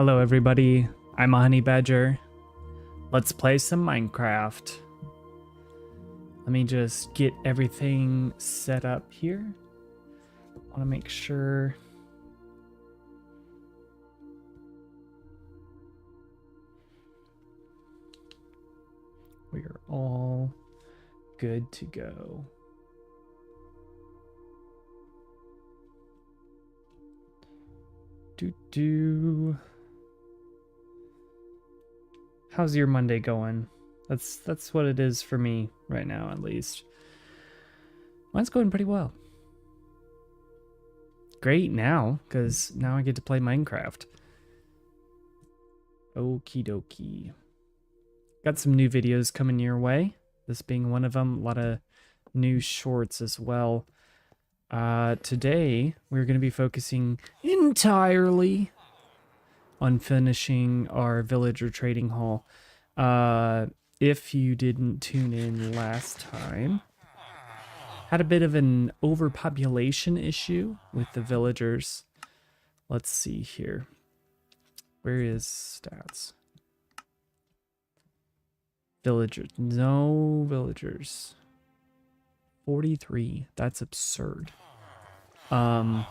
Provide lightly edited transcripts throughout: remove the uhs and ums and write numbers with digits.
Hello everybody, I'm Immahoneybadger. Let's play some Minecraft. Let me just get everything set up here. I want to make sure. We are all good to go. How's your Monday going? That's what it is for me right now, at least. Mine's going pretty well. Great now, because now I get to play Minecraft. Okie dokie. Got some new videos coming your way. This being one of them. A lot of new shorts as well. Today, we're going to be focusing entirely on finishing our villager trading hall. If you didn't tune in last time, had a bit of an overpopulation issue with the villagers. Let's see here. Where is stats? Villagers. No villagers. 43. That's absurd. And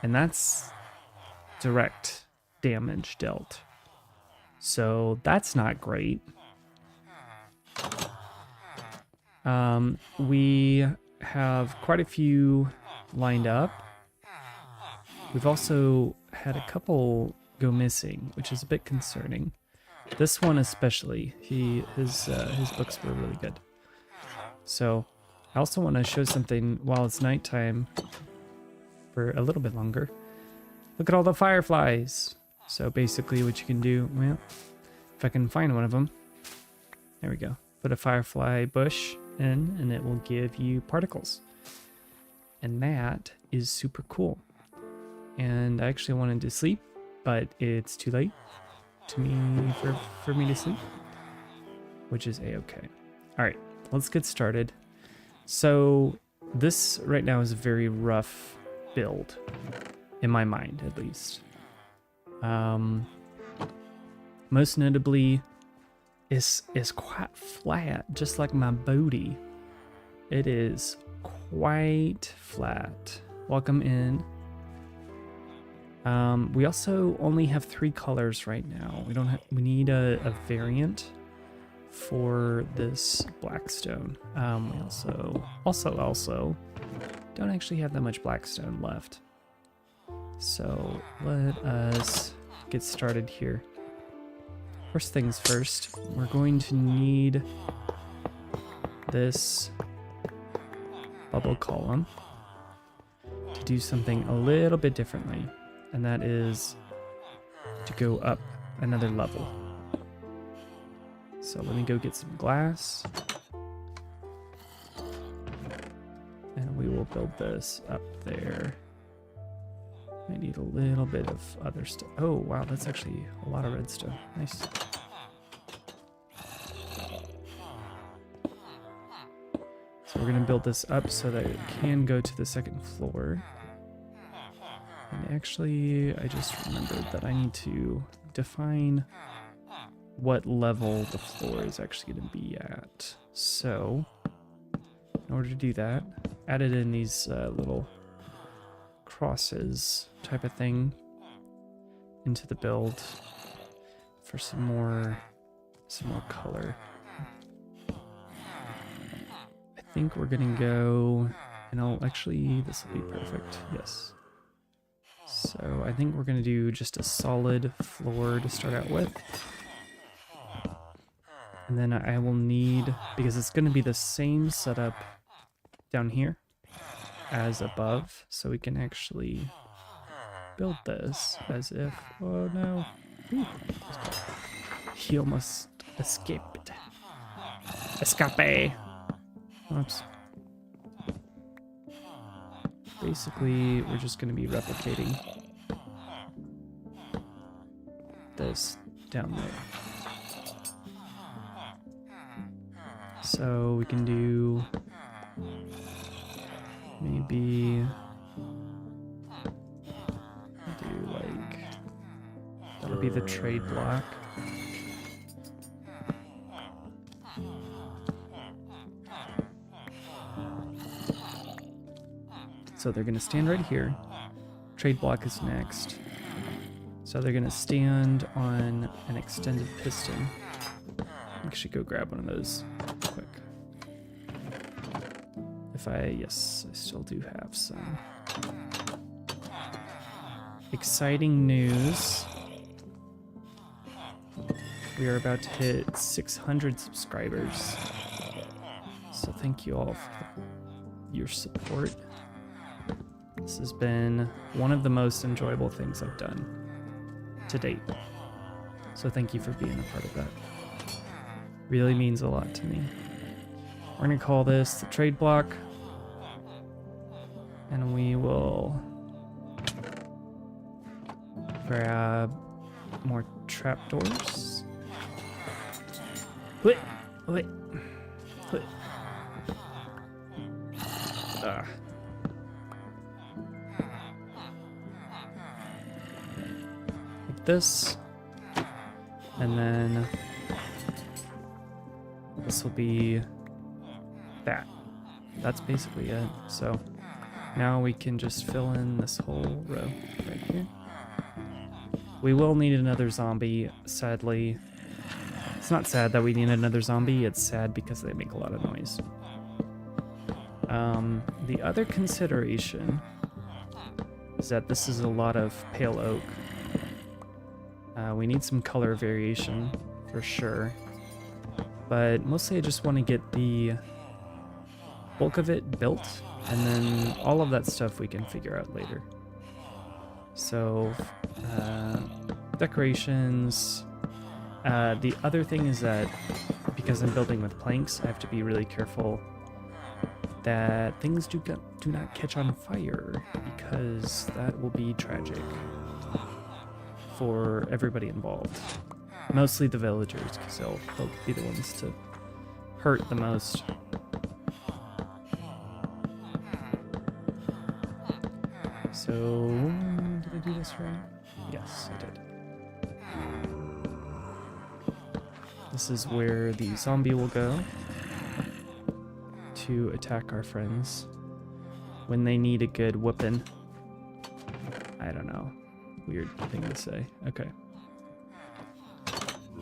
that's direct damage dealt. So that's not great. We have quite a few lined up. We've also had a couple go missing, which is a bit concerning. This one especially, his books were really good. So I also want to show something while it's nighttime for a little bit longer. Look at all the fireflies. So basically what you can do, well, if I can find one of them, there we go. Put a firefly bush in and it will give you particles. And that is super cool. And I actually wanted to sleep, but it's too late to me for me to sleep, which is a-okay. All right, let's get started. So this right now is a very rough build, in my mind at least. Most notably, is quite flat, just like my booty. It is quite flat. Welcome in. We also only have 3 colors right now. We need a variant for this blackstone. We also don't actually have that much blackstone left. So let us get started here. First things first, we're going to need this bubble column to do something a little bit differently, and that is to go up another level. So let me go get some glass, and we will build this up there. I need a little bit of other stuff. Oh, wow, that's actually a lot of redstone. Nice. So we're going to build this up so that it can go to the 2nd floor. And actually, I just remembered that I need to define what level the floor is actually going to be at. So, in order to do that, added in these little crosses type of thing into the build for some more color. I think we're gonna go, and this will be perfect. Yes. So I think we're gonna do just a solid floor to start out with, and then I will need, because it's gonna be the same setup down here as above, so we can actually build this as if, oh no, ooh, he almost escaped. Escape. Oops. Basically, we're just going to be replicating this down there. So we can do maybe do like will be the trade block. So they're going to stand right here. Trade block is next. So they're going to stand on an extended piston. I should go grab one of those quick. Yes, I still do have some. Exciting news. We are about to hit 600 subscribers. So thank you all for your support. This has been one of the most enjoyable things I've done to date. So thank you for being a part of that. Really means a lot to me. We're gonna call this the trade block. And we will grab more trapdoors. Wait. Ah. Like this. And then this will be that. That's basically it. So now we can just fill in this whole row right here. We will need another zombie, sadly. It's not sad that we need another zombie, it's sad because they make a lot of noise. The other consideration is that this is a lot of pale oak. We need some color variation for sure. But mostly I just want to get the bulk of it built, and then all of that stuff we can figure out later. So, decorations. The other thing is that because I'm building with planks, I have to be really careful that things do not catch on fire, because that will be tragic for everybody involved. Mostly the villagers, because they'll be the ones to hurt the most. So, did I do this right? Yes, I did. This is where the zombie will go to attack our friends when they need a good whooping. I don't know. Weird thing to say. Okay.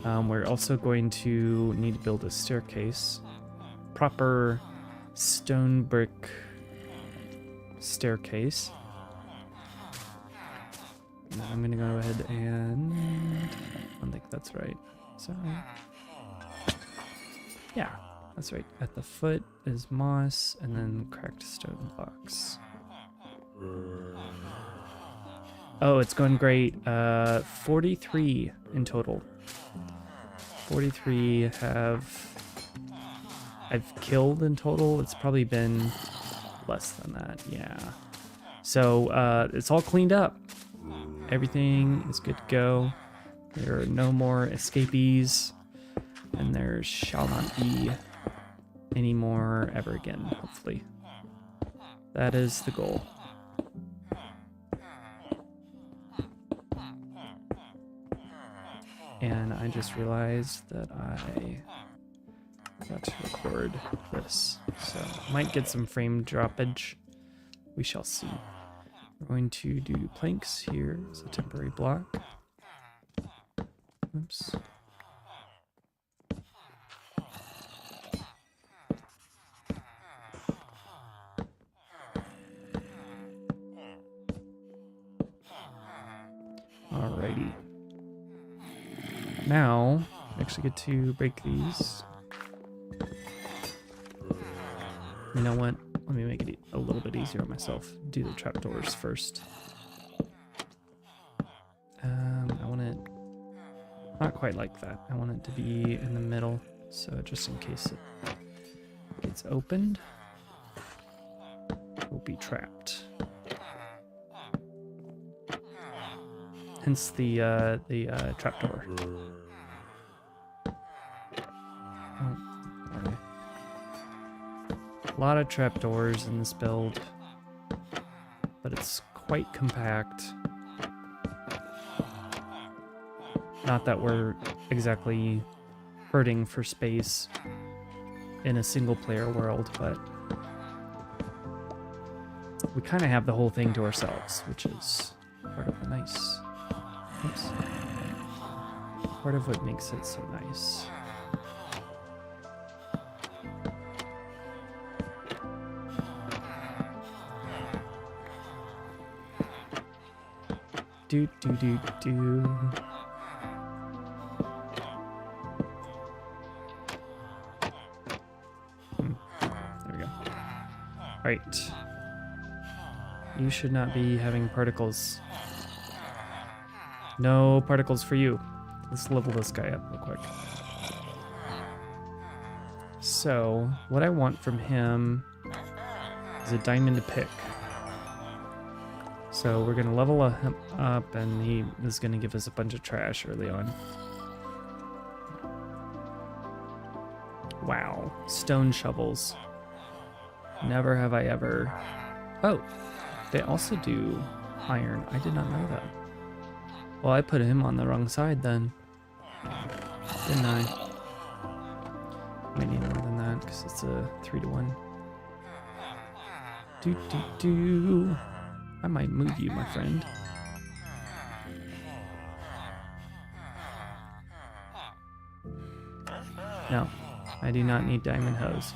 We're also going to need to build a staircase. Proper stone brick staircase. Now I'm gonna go ahead and... I don't think that's right. Is that right? Yeah, that's right. At the foot is moss and then cracked stone blocks. Oh, it's going great. 43 in total. 43 I've killed in total. It's probably been less than that, yeah. So it's all cleaned up. Everything is good to go. There are no more escapees, and there shall not be any more ever again, hopefully. That is the goal. And I just realized that I forgot to record this, so might get some frame droppage. We shall see. We're going to do planks here as a temporary block. Oops. Alrighty. Now, I actually get to break these. You know what? Let me make it a little bit easier on myself. Do the trapdoors first. I want it not quite like that. I want it to be in the middle, so just in case it gets opened, we'll be trapped. Hence the trapdoor. Oh, okay. A lot of trapdoors in this build, but it's quite compact. Not that we're exactly hurting for space in a single player world, but we kind of have the whole thing to ourselves, which is part of the nice. Oops. Part of what makes it so nice. Do do do do. There we go. All right. You should not be having particles. No particles for you. Let's level this guy up real quick. So, what I want from him is a diamond to pick. So we're gonna level him up, and he is gonna give us a bunch of trash early on. Wow, stone shovels. Never have I ever... Oh, they also do iron. I did not know that. Well, I put him on the wrong side then, didn't I? I need more than that because it's a 3-to-1. Do do do. I might move you, my friend. No, I do not need diamond hose.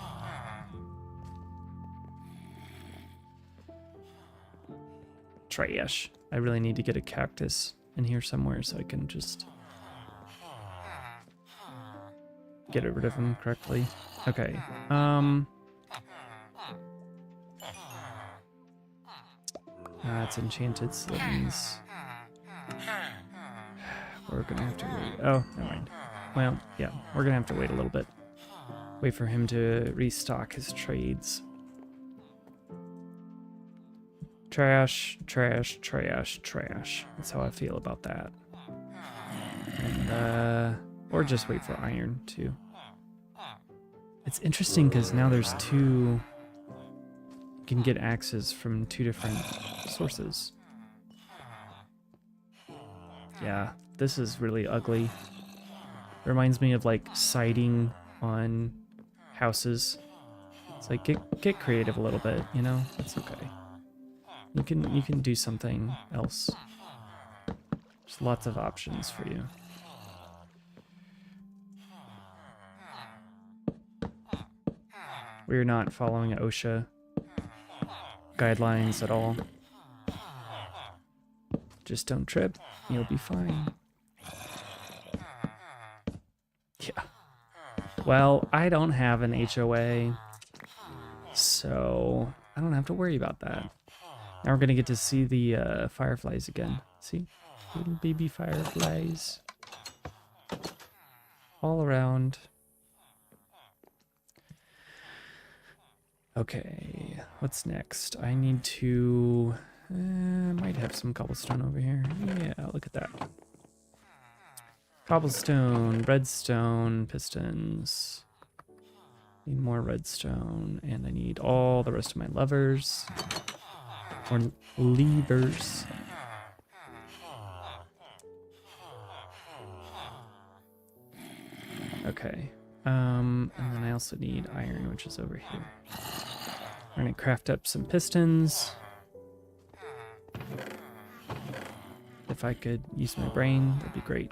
Trash. I really need to get a cactus in here somewhere so I can just get rid of them correctly. Okay. It's enchanted, so that means we're gonna have to wait. Oh, never mind. Well, yeah, we're gonna have to wait a little bit. Wait for him to restock his trades. Trash, trash, trash, trash. That's how I feel about that. And, or just wait for iron, too. It's interesting because now there's two... You can get axes from 2 different sources. Yeah, this is really ugly. Reminds me of, like, siding on houses. It's like, get creative a little bit, you know? It's okay. You can do something else. There's lots of options for you. We're not following OSHA guidelines at all. Just don't trip. You'll be fine. Yeah. Well, I don't have an HOA, so I don't have to worry about that. Now we're gonna get to see the fireflies again. See? Little baby fireflies. All around. Okay, what's next? I need to... might have some cobblestone over here. Yeah, look at that. Cobblestone, redstone, pistons. Need more redstone, and I need all the rest of my levers. Or levers. Okay. And then I also need iron, which is over here. We're gonna craft up some pistons. If I could use my brain, that'd be great.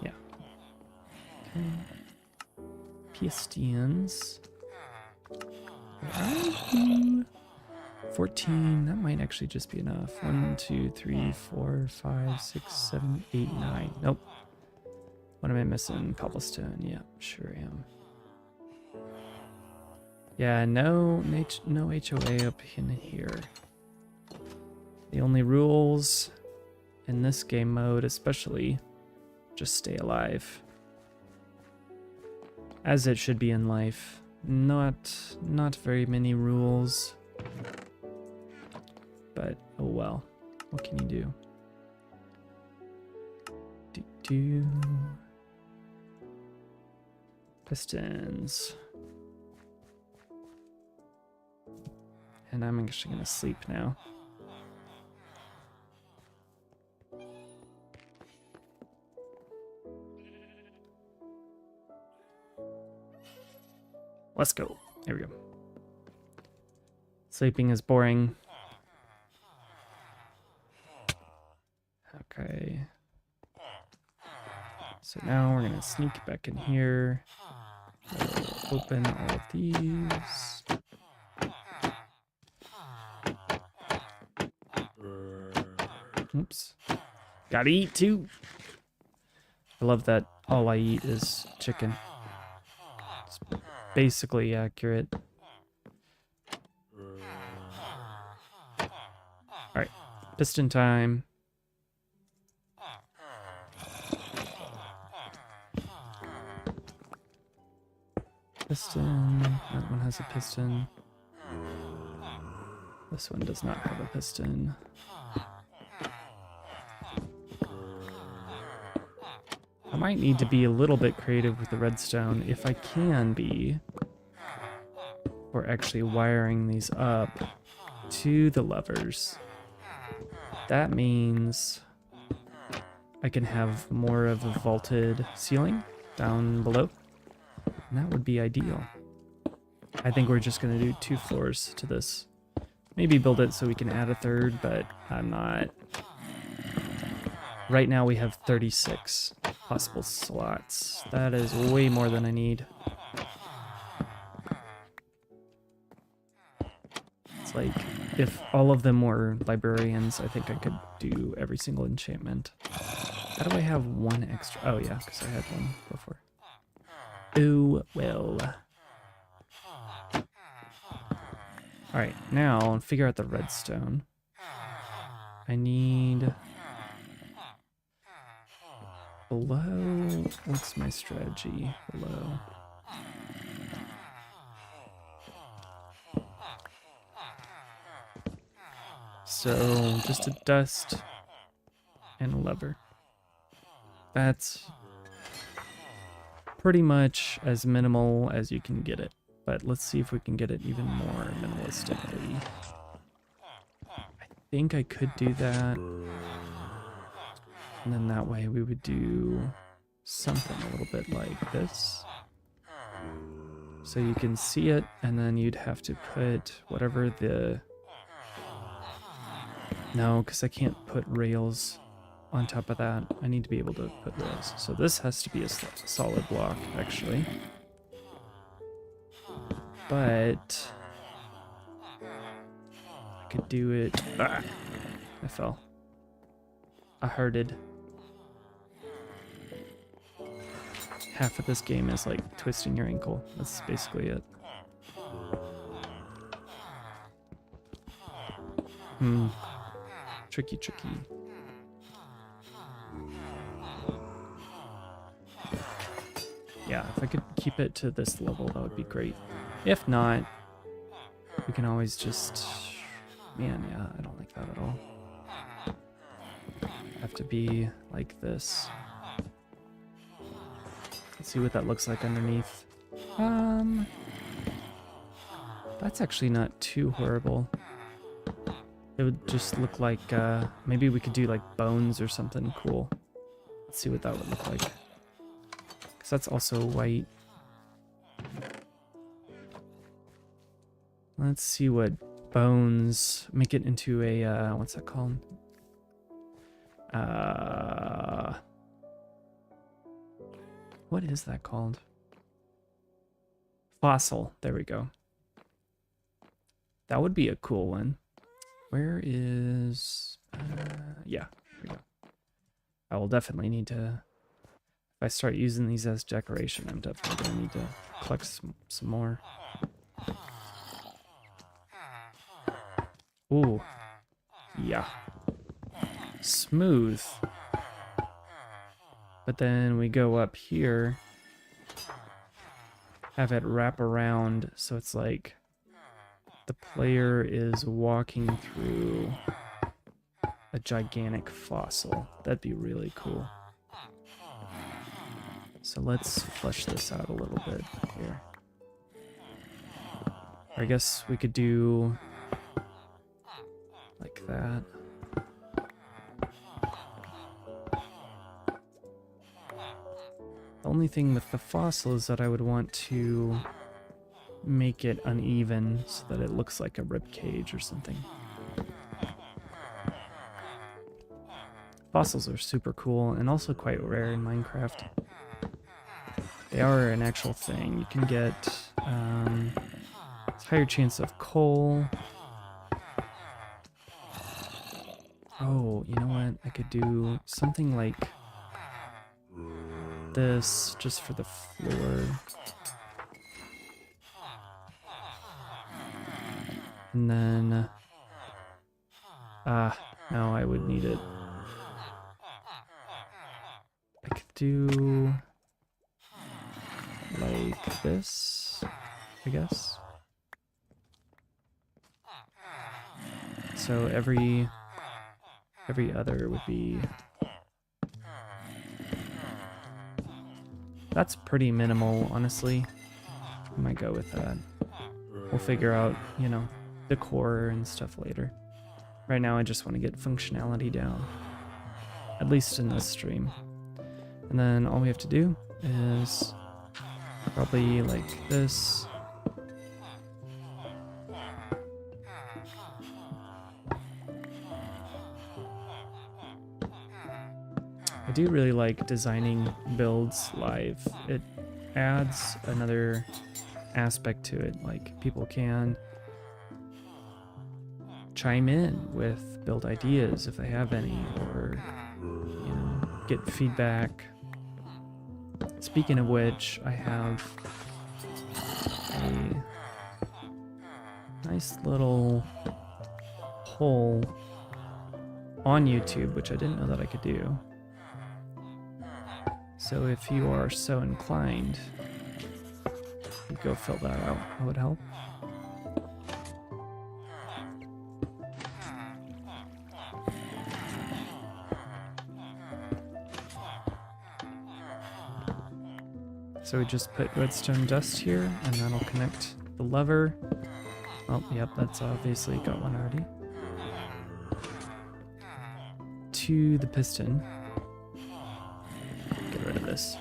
Yeah. Okay. Pistons. Where are you? 14, that might actually just be enough. 1, 2, 3, 4, 5, 6, 7, 8, 9. Nope. What am I missing? Cobblestone. Yeah, sure am. Yeah, no HOA up in here. The only rules in this game mode, especially, just stay alive. As it should be in life. Not very many rules. But, oh well. What can you do? Pistons. And I'm actually gonna sleep now. Let's go. There we go. Sleeping is boring. Okay. So now we're gonna sneak back in here. We'll open all of these. Oops. Gotta eat too. I love that all I eat is chicken. It's basically accurate. Alright, piston time. Piston. That one has a piston. This one does not have a piston. I might need to be a little bit creative with the redstone if I can be. Or actually wiring these up to the levers. That means I can have more of a vaulted ceiling down below. And that would be ideal. I think we're just going to do 2 floors to this. Maybe build it so we can add a third, but I'm not. Right now we have 36 possible slots. That is way more than I need. It's like, if all of them were librarians, I think I could do every single enchantment. How do I have 1 extra? Oh yeah, because I had 1 before. Oh, well. Alright, now figure out the redstone. I need... below... What's my strategy? Below. So, just a dust and a lever. That's pretty much as minimal as you can get it. But let's see if we can get it even more minimalistically. I think I could do that. And then that way we would do something a little bit like this. So you can see it, and then you'd have to put whatever the... No, because I can't put rails on top of that. I need to be able to put rails. So this has to be a solid block, actually. But I could do it. Ah, I fell. I hurted. Half of this game is like twisting your ankle. That's basically it. Tricky, tricky. Yeah, if I could keep it to this level, that would be great. If not, we can always just... Man, yeah, I don't like that at all. Have to be like this. Let's see what that looks like underneath. That's actually not too horrible. It would just look like, maybe we could do like bones or something cool. Let's see what that would look like. Because that's also white. Let's see what bones, make it into a, what's that called? What is that called? Fossil, there we go. That would be a cool one. Where is... yeah, here we go. I will definitely need to... If I start using these as decoration, I'm definitely going to need to collect some more. Ooh. Yeah. Smooth. But then we go up here. Have it wrap around so it's like... the player is walking through a gigantic fossil. That'd be really cool. So let's flesh this out a little bit here. Or I guess we could do like that. The only thing with the fossil is that I would want to make it uneven so that it looks like a rib cage or something. Fossils are super cool and also quite rare in Minecraft. They are an actual thing. You can get higher chance of coal. Oh, you know what? I could do something like this just for the floor. And then... no, I would need it. I could do... like this, I guess. So every other would be... That's pretty minimal, honestly. I might go with that. We'll figure out, you know, decor and stuff later. Right now I just want to get functionality down. At least in this stream. And then all we have to do is probably like this. I do really like designing builds live. It adds another aspect to it. Like, people can chime in with build ideas if they have any, or, you know, get feedback. Speaking of which, I have a nice little poll on YouTube, which I didn't know that I could do. So if you are so inclined, you go fill that out. That would help. So we just put redstone dust here, and that'll connect the lever. Oh, yep, that's obviously got one already. To the piston. Get rid of this.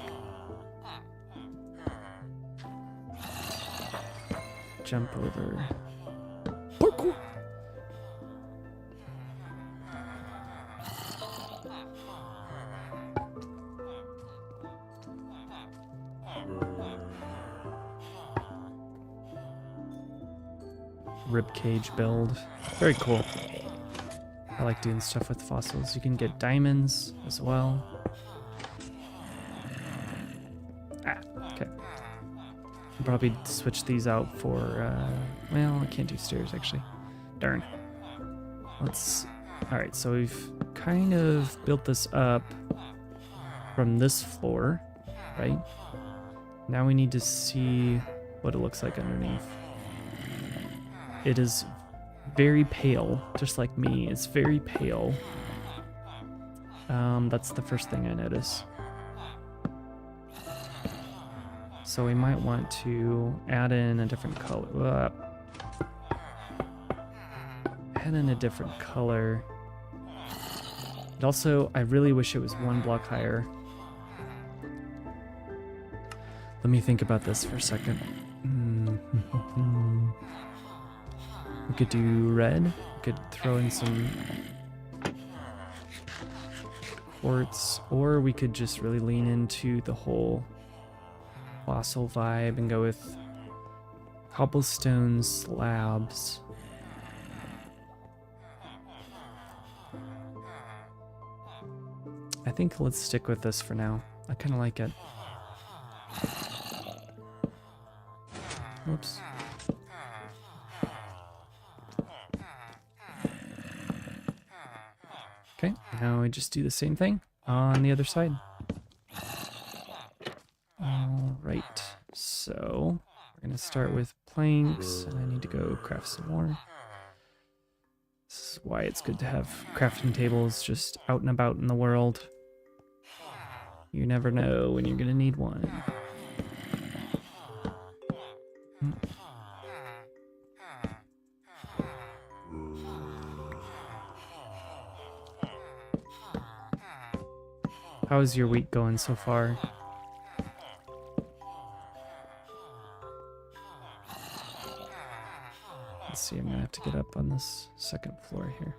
Jump over. Parkour! Ribcage build. Very cool. I like doing stuff with fossils. You can get diamonds as well. Okay. I'll probably switch these out for, well, I can't do stairs actually. Darn. Alright, so we've kind of built this up from this floor, right? Now we need to see what it looks like underneath. It is very pale, just like me. It's very pale. That's the first thing I notice. So we might want to add in a different color. Add in a different color. And also, I really wish it was one block higher. Let me think about this for a second. We could do red. We could throw in some quartz, or we could just really lean into the whole fossil vibe and go with cobblestone slabs. I think let's stick with this for now. I kind of like it. Whoops. Okay, now we just do the same thing on the other side. Alright, so we're going to start with planks, and I need to go craft some more. This is why it's good to have crafting tables just out and about in the world. You never know when you're going to need one. How is your week going so far? have to get up on this second floor here.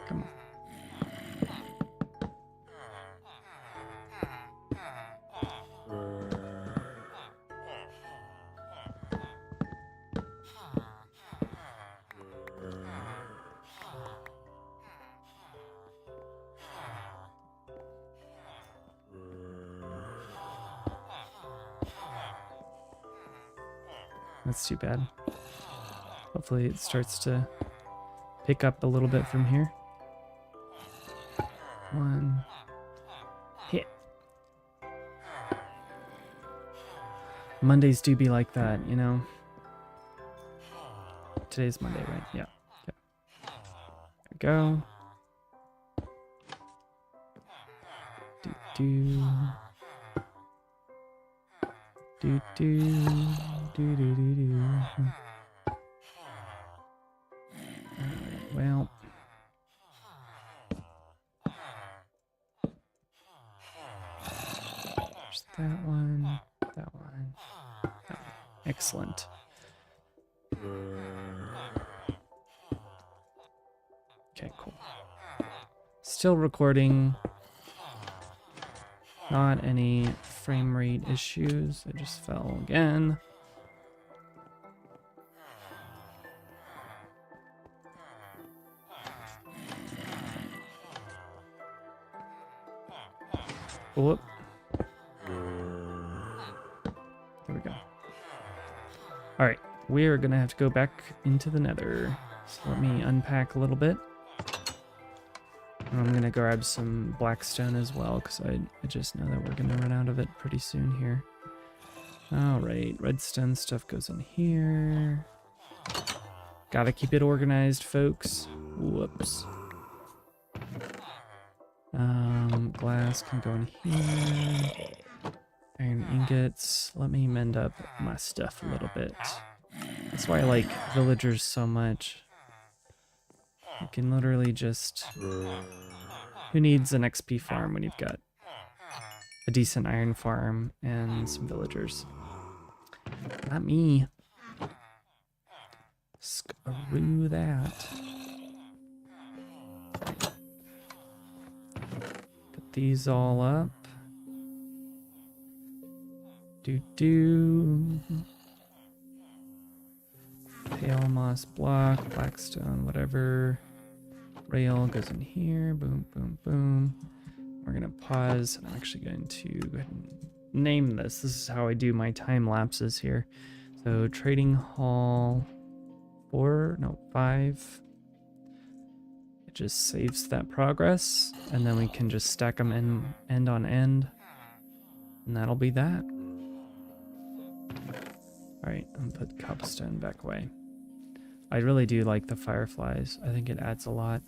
Come on. That's too bad. Hopefully it starts to pick up a little bit from here. One hit. Mondays do be like that, you know. Today's Monday, right? Yeah. Yep. There we go. Do do do do do do do. Well. There's that one. That one. Excellent. Okay, cool. Still recording. Not any frame rate issues. I just fell again. Whoop. There we go. Alright, we're gonna have to go back into the nether. So let me unpack a little bit. And I'm gonna grab some blackstone as well, because I just know that we're gonna run out of it pretty soon here. Alright, redstone stuff goes in here. Gotta keep it organized, folks. Whoops. Glass can go in here. Iron ingots. Let me mend up my stuff a little bit. That's why I like villagers so much. You can literally just... Who needs an XP farm when you've got a decent iron farm and some villagers? Not me. Screw that. Put these all up. Do. Pale moss block, blackstone, whatever. Rail goes in here. Boom, boom, boom. We're gonna pause. I'm actually going to go ahead and name this. This is how I do my time lapses here. So trading hall 5. It just saves that progress, and then we can just stack them in end on end, and that'll be that. All right, I'm gonna put cobblestone back away. I really do like the fireflies. I think it adds a lot.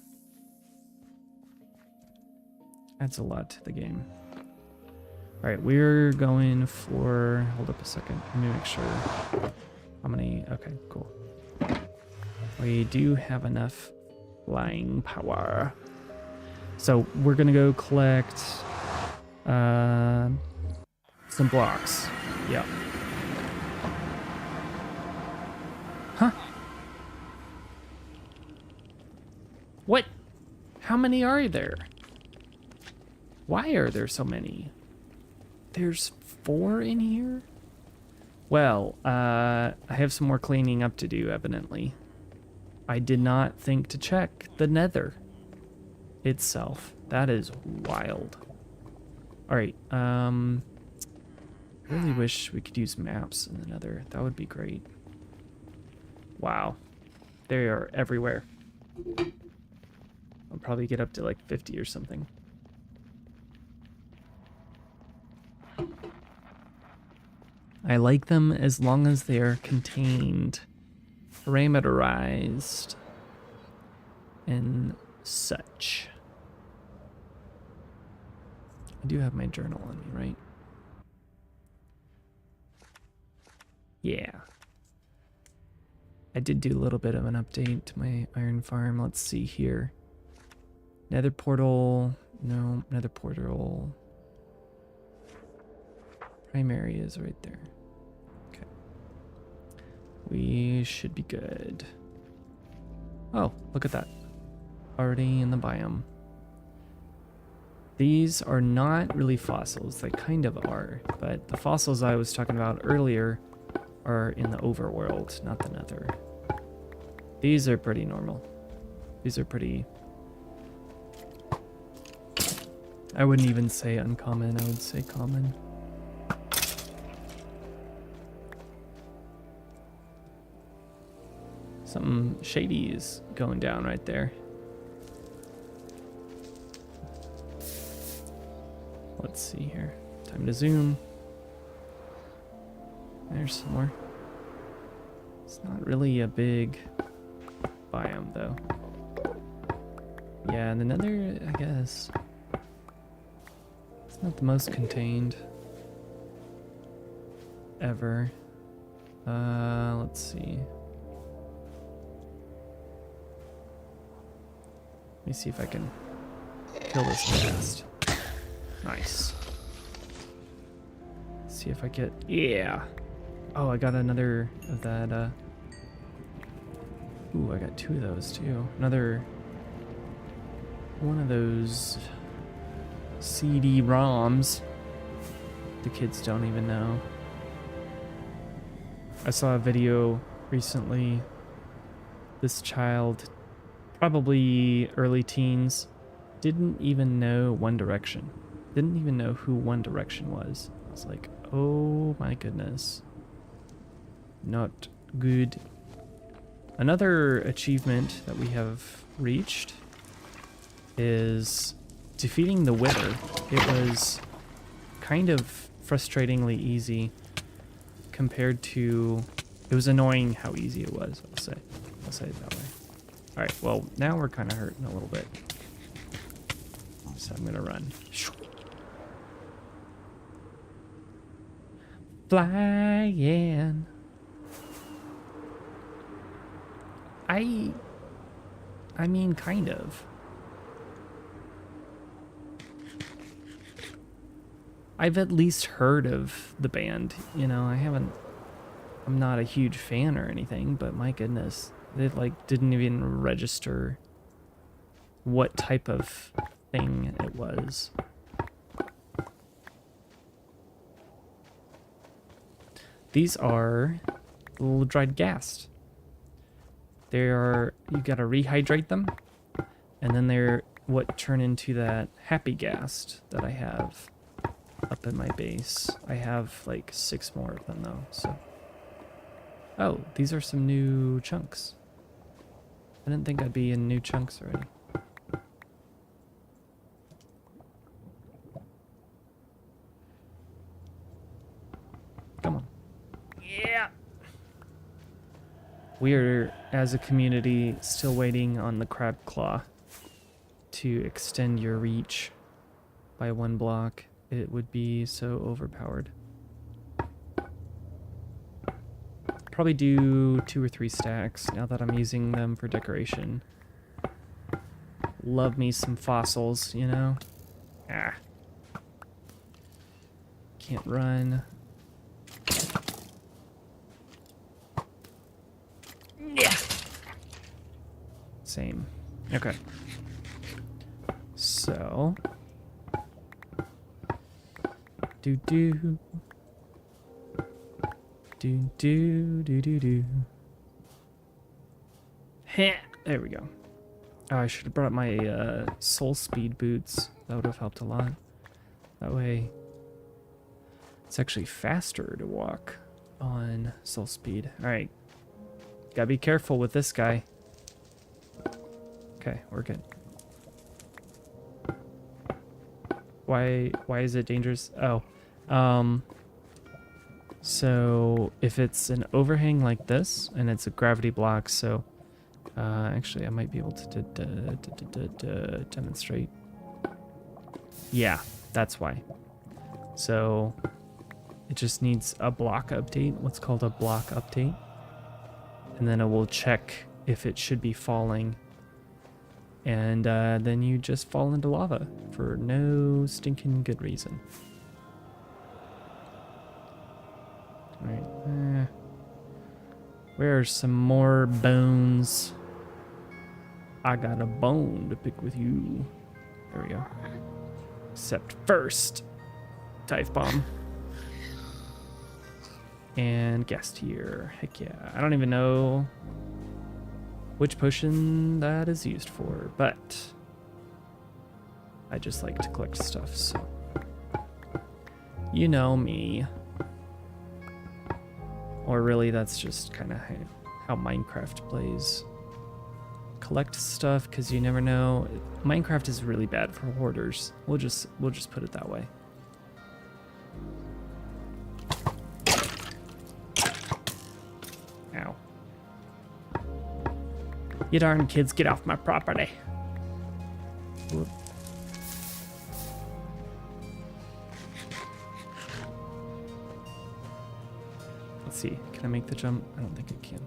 Adds a lot to the game. All right, we're going for, hold up a second. Let me make sure how many, okay, cool. We do have enough flying power. So we're gonna go collect some blocks. Yeah. Huh? What? How many are there? Why are there so many? There's 4 in here? Well, I have some more cleaning up to do, evidently. I did not think to check the nether itself. That is wild. Alright, I really wish we could use maps in the nether. That would be great. Wow. They are everywhere. I'll probably get up to like 50 or something. I like them as long as they are contained, parameterized, and such. I do have my journal on me, right? Yeah. I did do a little bit of an update to my iron farm. Let's see here. Nether portal. No, nether portal. Primary is right there. Okay. We should be good. Oh, look at that. Already in the biome. These are not really fossils. They kind of are. But the fossils I was talking about earlier are in the overworld, not the nether. These are pretty normal. These are pretty... I wouldn't even say uncommon, I would say common. Something shady is going down right there. Let's see here. Time to zoom. There's some more. It's not really a big biome though. Yeah, and the nether, I guess. It's not the most contained ever. Let's see. Let me see if I can kill this fast. Nice. Let's see if I get... Yeah! Oh, I got another of that, Ooh, I got 2 of those too. Another... one of those... CD-ROMs. The kids don't even know. I saw a video recently. This child, probably early teens, didn't even know One Direction. Didn't even know who One Direction was. I was like, oh my goodness. Not good. Another achievement that we have reached is defeating the Wither. It was kind of frustratingly easy compared to... It was annoying how easy it was, I'll say. I'll say it that way. Alright, well, now we're kind of hurting a little bit. So I'm going to run. Flying. I mean, kind of. I've at least heard of the band, you know, I'm not a huge fan or anything, but my goodness, they like didn't even register what type of thing it was. These are little dried gas. You gotta rehydrate them, and then they're what turn into that happy gas that I have up in my base. I have like 6 more of them though, so. Oh, these are some new chunks. I didn't think I'd be in new chunks already. Come on. Yeah! We are, as a community, still waiting on the crab claw to extend your reach by 1 block. It would be so overpowered. Probably do 2 or 3 stacks now that I'm using them for decoration. Love me some fossils, you know? Ah. Can't run. Yeah. Same. Okay. So. Do. Heh. There we go. Oh, I should have brought my soul speed boots. That would have helped a lot. That way, it's actually faster to walk on soul speed. All right. Gotta be careful with this guy. Okay, we're good. Why is it dangerous? Oh. So if it's an overhang like this, and it's a gravity block, so actually I might be able to demonstrate. Yeah, that's why. So it just needs a block update, what's called a block update. and then it will check if it should be falling. And then you just fall into lava for no stinking good reason. Alright, where are some more bones? I got a bone to pick with you. There we go. Except first, dive bomb. And gas tier. Heck yeah. I don't even know which potion that is used for, but I just like to collect stuff, so you know me. Or really, that's just kind of how Minecraft plays. Collect stuff because you never know. Minecraft is really bad for hoarders. We'll just put it that way. Ow. You darn kids, get off my property. Whoop. Let's see, can I make the jump? I don't think I can.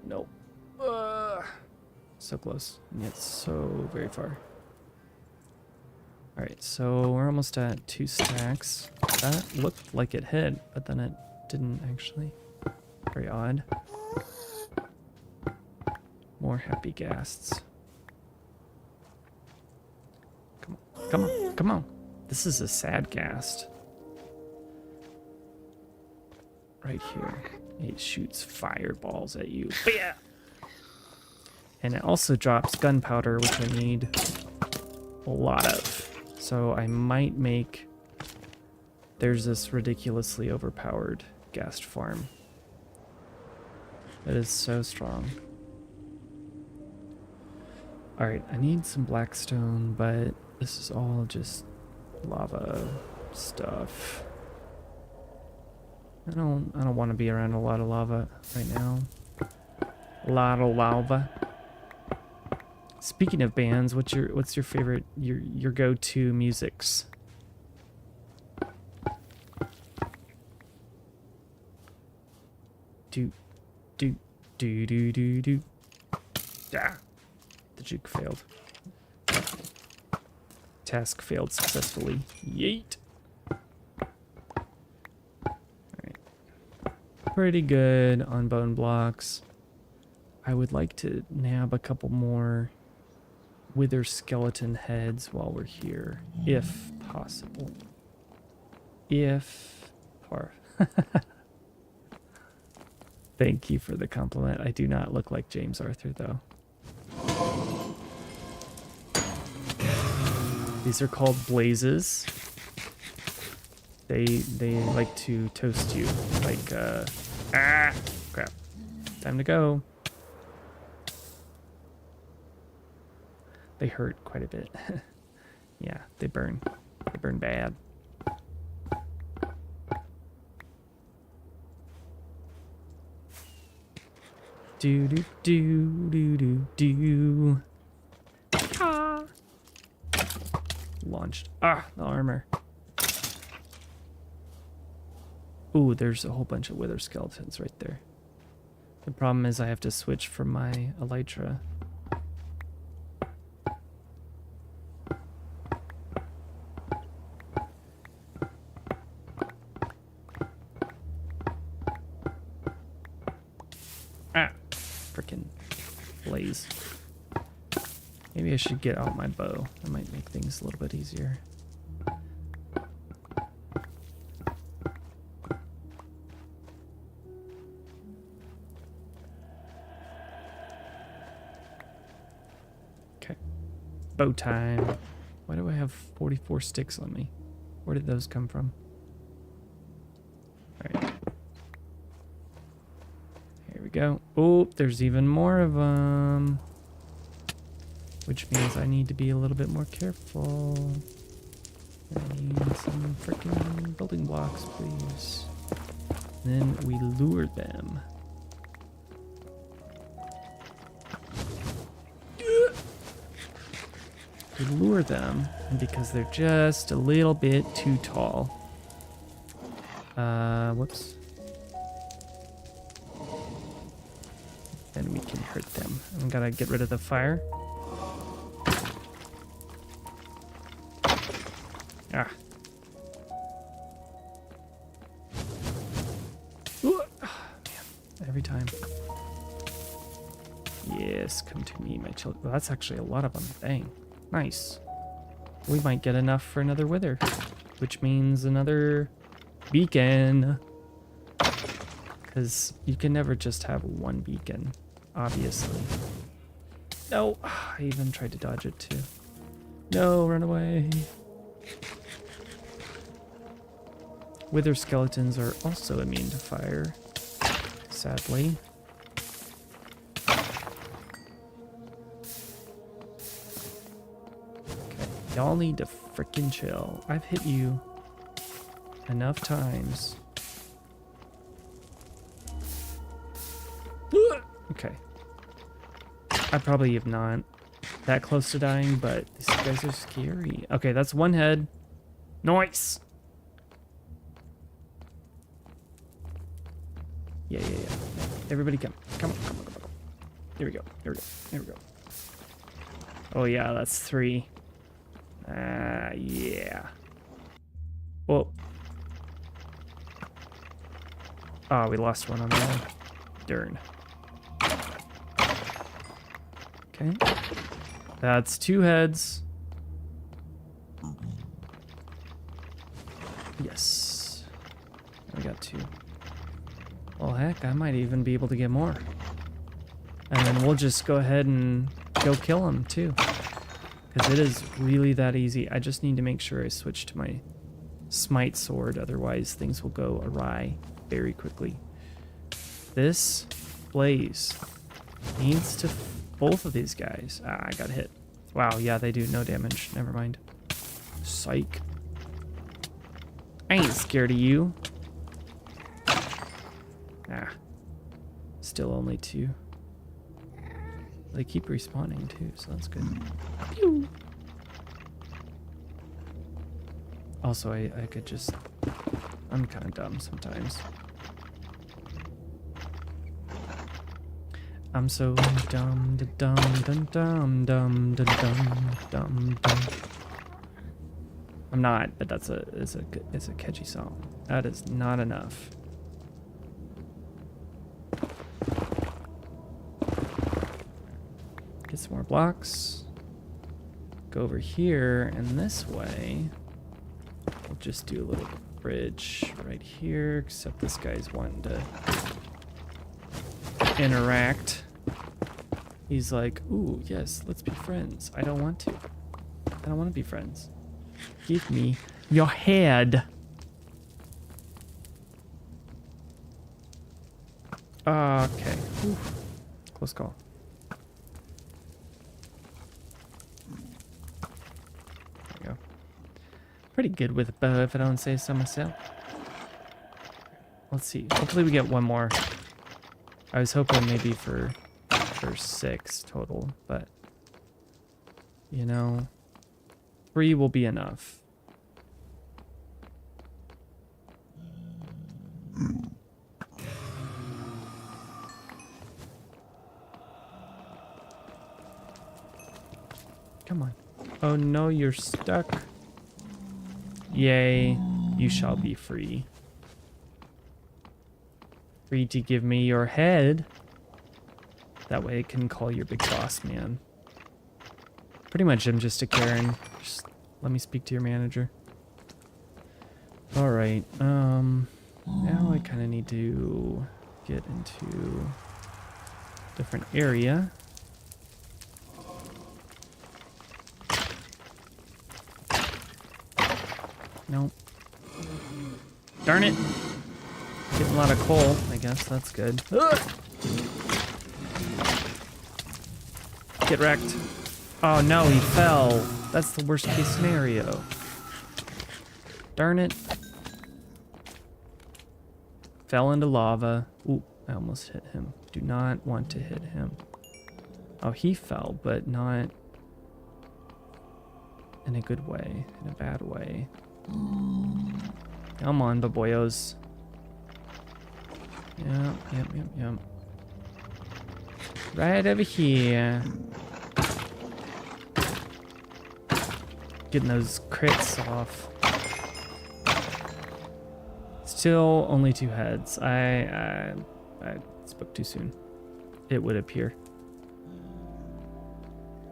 Nope. So close, and yet so very far. Alright, so we're almost at 2 stacks. That looked like it hit, but then it didn't actually. Very odd. More happy ghasts. Come on, come on, come on. This is a sad ghast. Right here. It shoots fireballs at you. Yeah. And it also drops gunpowder, which I need a lot of. So I might make... There's this ridiculously overpowered ghast farm. That is so strong. Alright, I need some blackstone, but this is all just lava stuff. I don't want to be around a lot of lava right now. A lot of lava. Speaking of bands, what's your favorite your go-to musics? Do. Ah, the juke failed. Task failed successfully. Yeet. Alright. Pretty good on bone blocks. I would like to nab a couple more wither skeleton heads while we're here, if possible. Thank you for the compliment. I do not look like James Arthur, though. These are called blazes. They like to toast you, like crap. Time to go. They hurt quite a bit. Yeah, they burn. They burn bad. Do do do do do do. Ah. Launched. Ah, the armor. Ooh, there's a whole bunch of wither skeletons right there. The problem is I have to switch from my elytra. Blaze. Maybe I should get out my bow. That might make things a little bit easier. Okay. Bow time. Why do I have 44 sticks on me? Where did those come from? Alright. Go. Oh, there's even more of them. Which means I need to be a little bit more careful. I need some freaking building blocks, please. Then we lure them. We lure them because they're just a little bit too tall. Whoops. can hurt them. I'm gonna get rid of the fire. Ah. Ooh. Oh, man, every time. Yes, come to me, my children. Well, that's actually a lot of them. Dang. Nice. We might get enough for another wither, which means another beacon. Because you can never just have one beacon, obviously. No, I even tried to dodge it too. No, run away. Wither skeletons are also immune to fire, sadly. Okay, y'all need to frickin' chill. I've hit you enough times. Okay. I probably am not that close to dying, but these guys are scary. Okay, that's one head. Nice! Yeah. Everybody come. Come on. Here we go. Oh yeah, that's 3. Yeah. Whoa. Oh, we lost one on the way. Darn. Okay. That's 2 heads. Yes. We got 2. Well, heck, I might even be able to get more. And then we'll just go ahead and go kill them, too. Because it is really that easy. I just need to make sure I switch to my smite sword. Otherwise, things will go awry very quickly. This blaze needs to... both of these guys. Ah, I got hit. Wow, yeah, they do no damage. Never mind. Psych. I ain't scared of you. Ah. Still only 2. They keep respawning too, so that's good. Pew! Also, I could just... I'm kind of dumb sometimes. I'm so dumb, dumb. I'm not, but it's a catchy song. That is not enough. Get some more blocks. Go over here, and this way, we'll just do a little bridge right here, except this guy's wanting to interact. He's like, ooh, yes, let's be friends. I don't want to. I don't want to be friends. Give me your head. Okay. Ooh. Close call. There we go. Pretty good with a bow, if I don't say so myself. Let's see. Hopefully we get one more. I was hoping maybe for 6 total, but you know, 3 will be enough. Come on. Oh no, you're stuck. Yay, you shall be free. Free to give me your head. That way it can call your big boss man. Pretty much I'm just a Karen. Just let me speak to your manager. Alright, now I kind of need to get into a different area. Nope. Darn it! Getting a lot of coal, I guess. That's good. Ugh! Get wrecked. Oh no, he fell. That's the worst case scenario. Darn it. Fell into lava. Ooh, I almost hit him. Do not want to hit him. Oh, he fell, but not in a good way. In a bad way. Come on, baboyos. Yep. Right over here. Getting those crits off. Still only 2 heads. I spoke too soon. It would appear.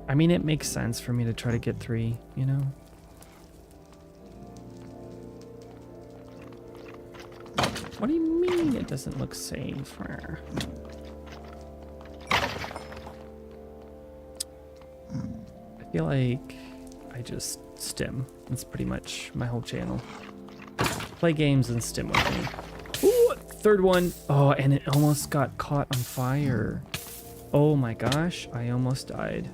I mean, it makes sense for me to try to get 3, you know? What do you mean it doesn't look safe? I feel like I just stim. That's pretty much my whole channel. Play games and stim with me. Ooh, 3rd one. Oh, and it almost got caught on fire. Oh my gosh, I almost died.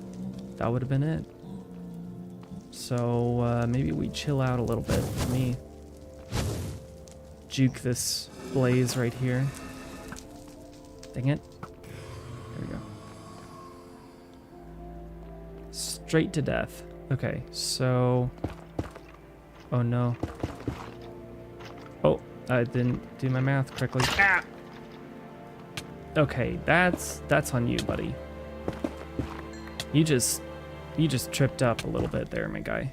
That would have been it. So maybe we chill out a little bit. Let me juke this blaze right here. Dang it. There we go. Straight to death. Okay, so... Oh no. Oh, I didn't do my math correctly. Ah! Okay, that's on you, buddy. You just tripped up a little bit there, my guy.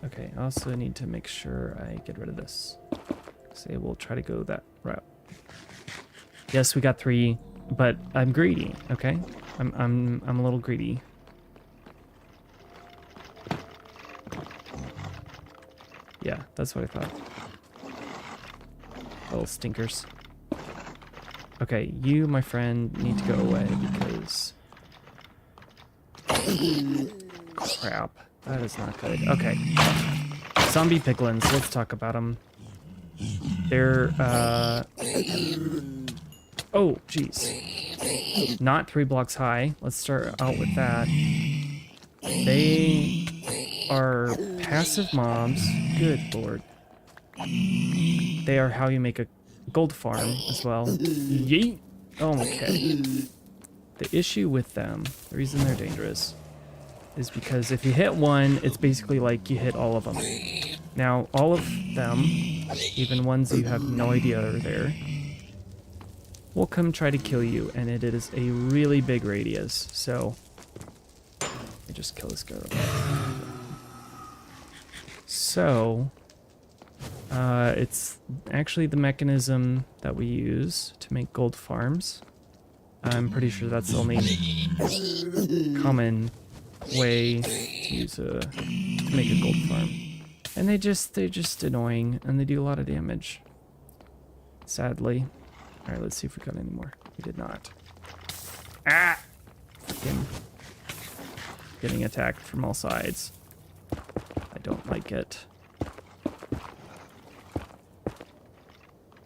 Okay, I also need to make sure I get rid of this. Say we'll try to go that route. Yes, we got 3, but I'm greedy, okay? I'm a little greedy. Yeah, that's what I thought. Little stinkers. Okay, you, my friend, need to go away because... Crap. That is not good. Okay. Zombie piglins. Let's talk about them. They're, Oh, jeez. Not 3 blocks high. Let's start out with that. They are passive mobs. Good lord. They are how you make a gold farm as well. Yeet! Okay. The issue with them, the reason they're dangerous, is because if you hit one, it's basically like you hit all of them. Now, all of them, even ones you have no idea are there, will come try to kill you, and it is a really big radius, so... Let me just kill this guy real quick. So... it's actually the mechanism that we use to make gold farms. I'm pretty sure that's the only common way to use to make a gold farm. And they're just annoying, and they do a lot of damage. Sadly. Alright, let's see if we got any more. We did not. Ah! Freaking getting attacked from all sides. I don't like it.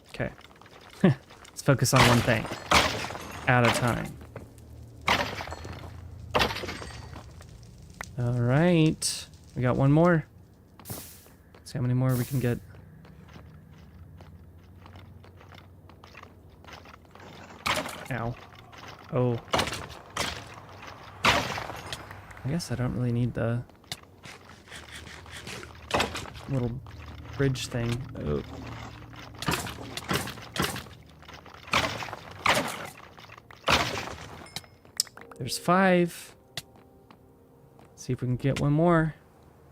Okay. Let's focus on one thing at a time. All right. We got one more. Let's see how many more we can get. Ow. Oh. I guess I don't really need the little bridge thing. Oh. There's 5. See if we can get one more.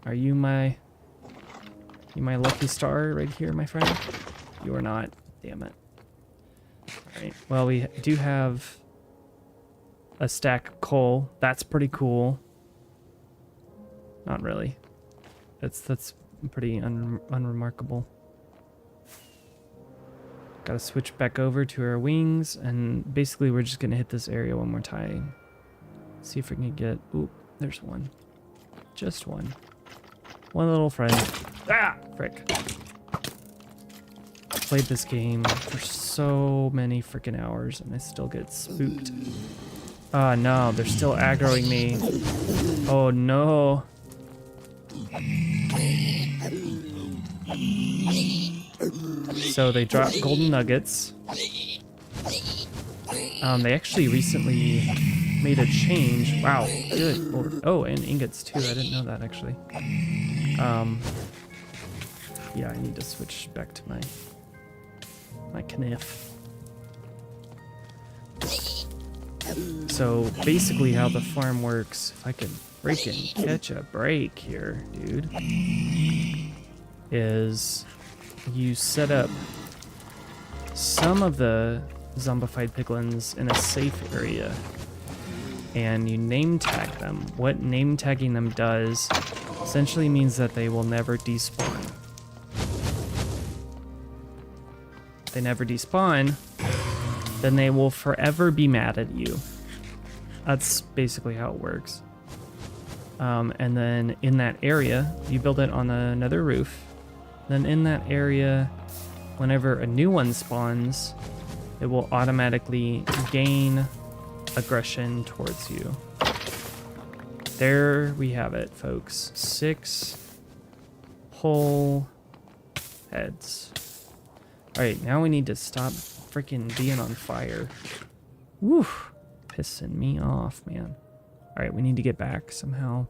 Are you my lucky star right here, my friend? You are not. Damn it. Alright. Well, we do have a stack of coal. That's pretty cool. Not really. That's pretty unremarkable. Gotta switch back over to our wings, and basically we're just gonna hit this area one more time. See if we can get... Oop, there's one. Just one. One little friend. Ah! Frick. Played this game for so many freaking hours, and I still get spooked. Ah, no, they're still aggroing me. Oh, no. So they drop golden nuggets. They actually recently made a change. Wow, good lord. Oh, and ingots too. I didn't know that actually. Yeah, I need to switch back to my knife. So basically how the farm works, if I can freaking catch a break here, dude, is you set up some of the zombified piglins in a safe area and you name tag them. What name tagging them does essentially means that they will never despawn. If they never despawn, then they will forever be mad at you. That's basically how it works. And then in that area, you build it on another roof. Then in that area, whenever a new one spawns, it will automatically gain aggression towards you. There we have it, folks. 6 whole heads. All right, now we need to stop freaking being on fire. Woo, pissing me off, man. All right, we need to get back somehow.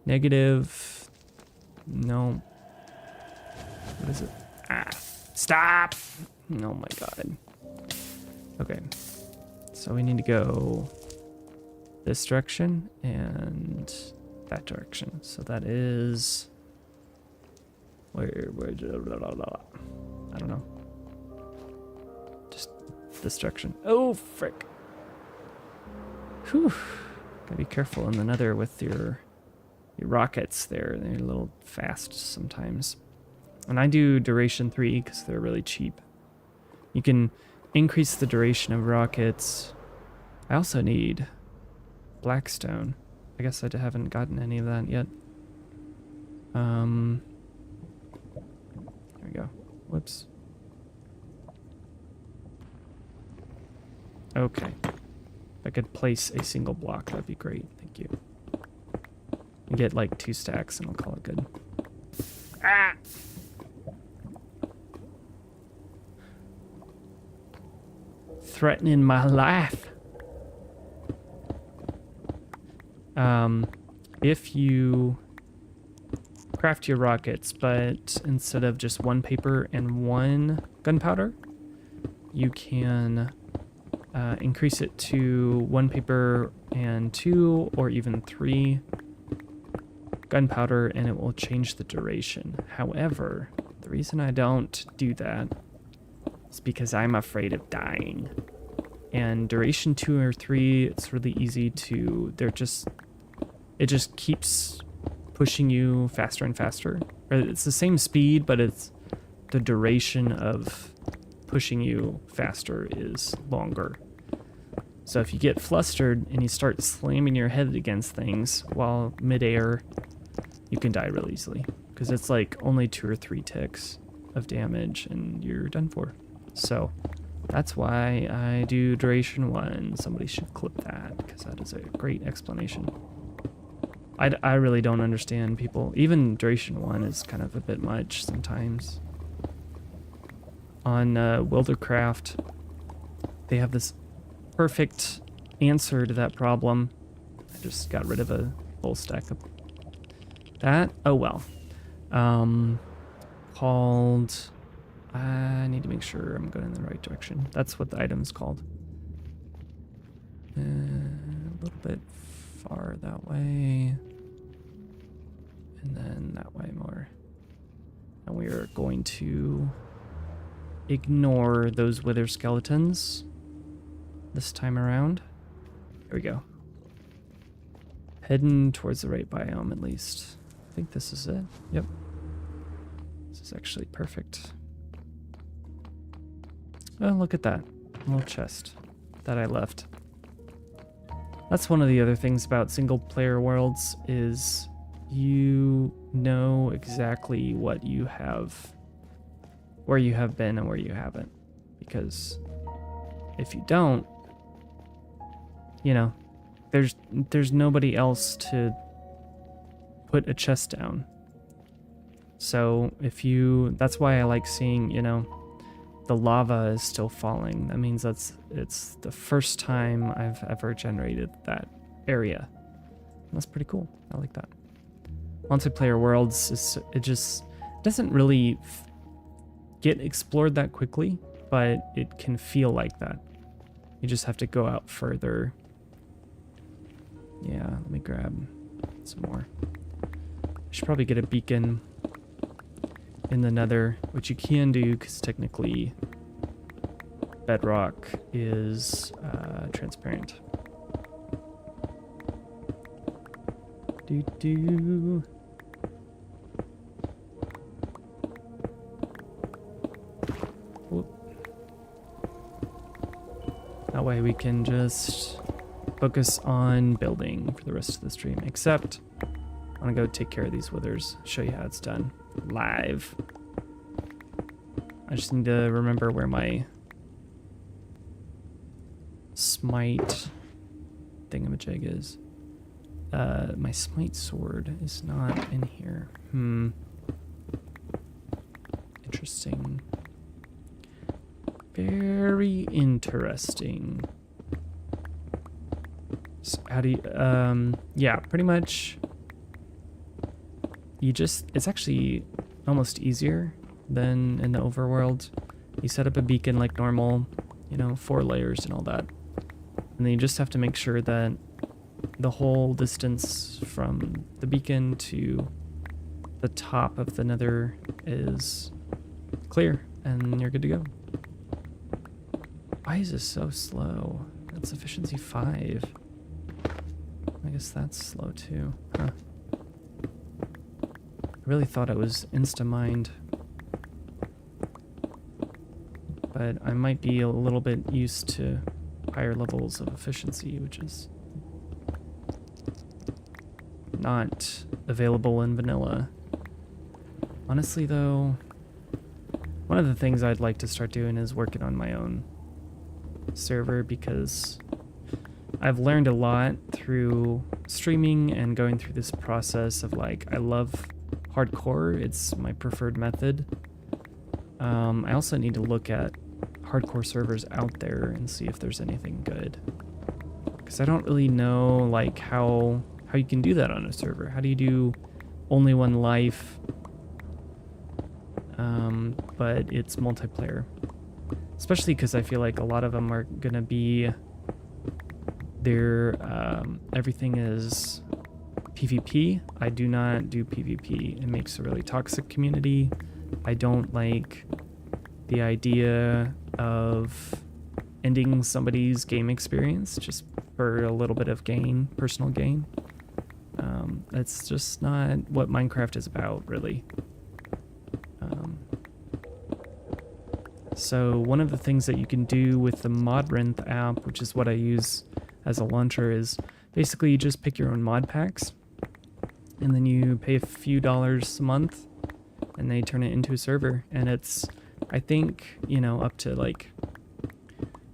Negative. No. What is it? Ah, stop. Oh my God. Okay. So we need to go this direction and that direction. So that is where I don't know. Just this direction. Oh, frick. Whew. Gotta be careful in the nether with your rockets there. They're a little fast sometimes. And I do duration 3 because they're really cheap. You can increase the duration of rockets. I also need blackstone. I guess I haven't gotten any of that yet. There we go. Whoops. Okay. If I could place a single block, that'd be great. Thank you. And get like 2 stacks and I'll call it good. Ah! Threatening my life. If you craft your rockets, but instead of just 1 paper and 1 gunpowder, you can increase it to 1 paper and 2 or even 3 gunpowder, and it will change the duration. However, the reason I don't do that is because I'm afraid of dying. And duration 2 or 3, it's really easy to, it just keeps pushing you faster and faster. Or it's the same speed, but it's the duration of pushing you faster is longer. So if you get flustered and you start slamming your head against things while midair, you can die real easily. Because it's like only 2 or 3 ticks of damage and you're done for. So that's why I do duration 1. Somebody should clip that because that is a great explanation. I really don't understand people. Even duration 1 is kind of a bit much sometimes. On Wildercraft, they have this perfect answer to that problem. I just got rid of a whole stack of that. Oh well. Called... I need to make sure I'm going in the right direction. That's what the item is called. A little bit far that way. And then that way more. And we are going to ignore those wither skeletons this time around. There we go. Heading towards the right biome at least. I think this is it. Yep. This is actually perfect. Oh, look at that. Little chest that I left. That's one of the other things about single player worlds is you know exactly what you have, where you have been and where you haven't. Because if you don't, you know, there's nobody else to put a chest down. So that's why I like seeing, you know, the lava is still falling. That means it's the first time I've ever generated that area. That's pretty cool. I like that. Multiplayer worlds, it doesn't really get explored that quickly, but it can feel like that. You just have to go out further grab some more. I should probably get a beacon in the nether, which you can do because technically bedrock is transparent. Do. Whoop. That way we can just focus on building for the rest of the stream. Except, I'm gonna go take care of these withers, show you how it's done live. I just need to remember where my smite thingamajig is. My smite sword is not in here. Interesting. Very interesting. So how do you, yeah, pretty much you just, it's actually almost easier than in the overworld. You set up a beacon like normal, you know, 4 layers and all that. And then you just have to make sure that the whole distance from the beacon to the top of the nether is clear, and you're good to go. Why is this so slow? That's efficiency 5. I guess that's slow too, huh? I really thought it was insta-mined. But I might be a little bit used to higher levels of efficiency, which is not available in vanilla. Honestly though, one of the things I'd like to start doing is working on my own server, because I've learned a lot through streaming and going through this process of like, I love hardcore, it's my preferred method. I also need to look at hardcore servers out there and see if there's anything good, because I don't really know like how you can do that on a server. How do you do only one life, but it's multiplayer? Especially because I feel like a lot of them are gonna be everything is PvP. I do not do PvP. It makes a really toxic community. I don't like the idea of ending somebody's game experience just for a little bit of gain, personal gain. It's just not what Minecraft is about, really. So one of the things that you can do with the Modrinth app, which is what I use as a launcher, is basically you just pick your own mod packs, and then you pay a few dollars a month, and they turn it into a server. And it's, I think, you know, up to like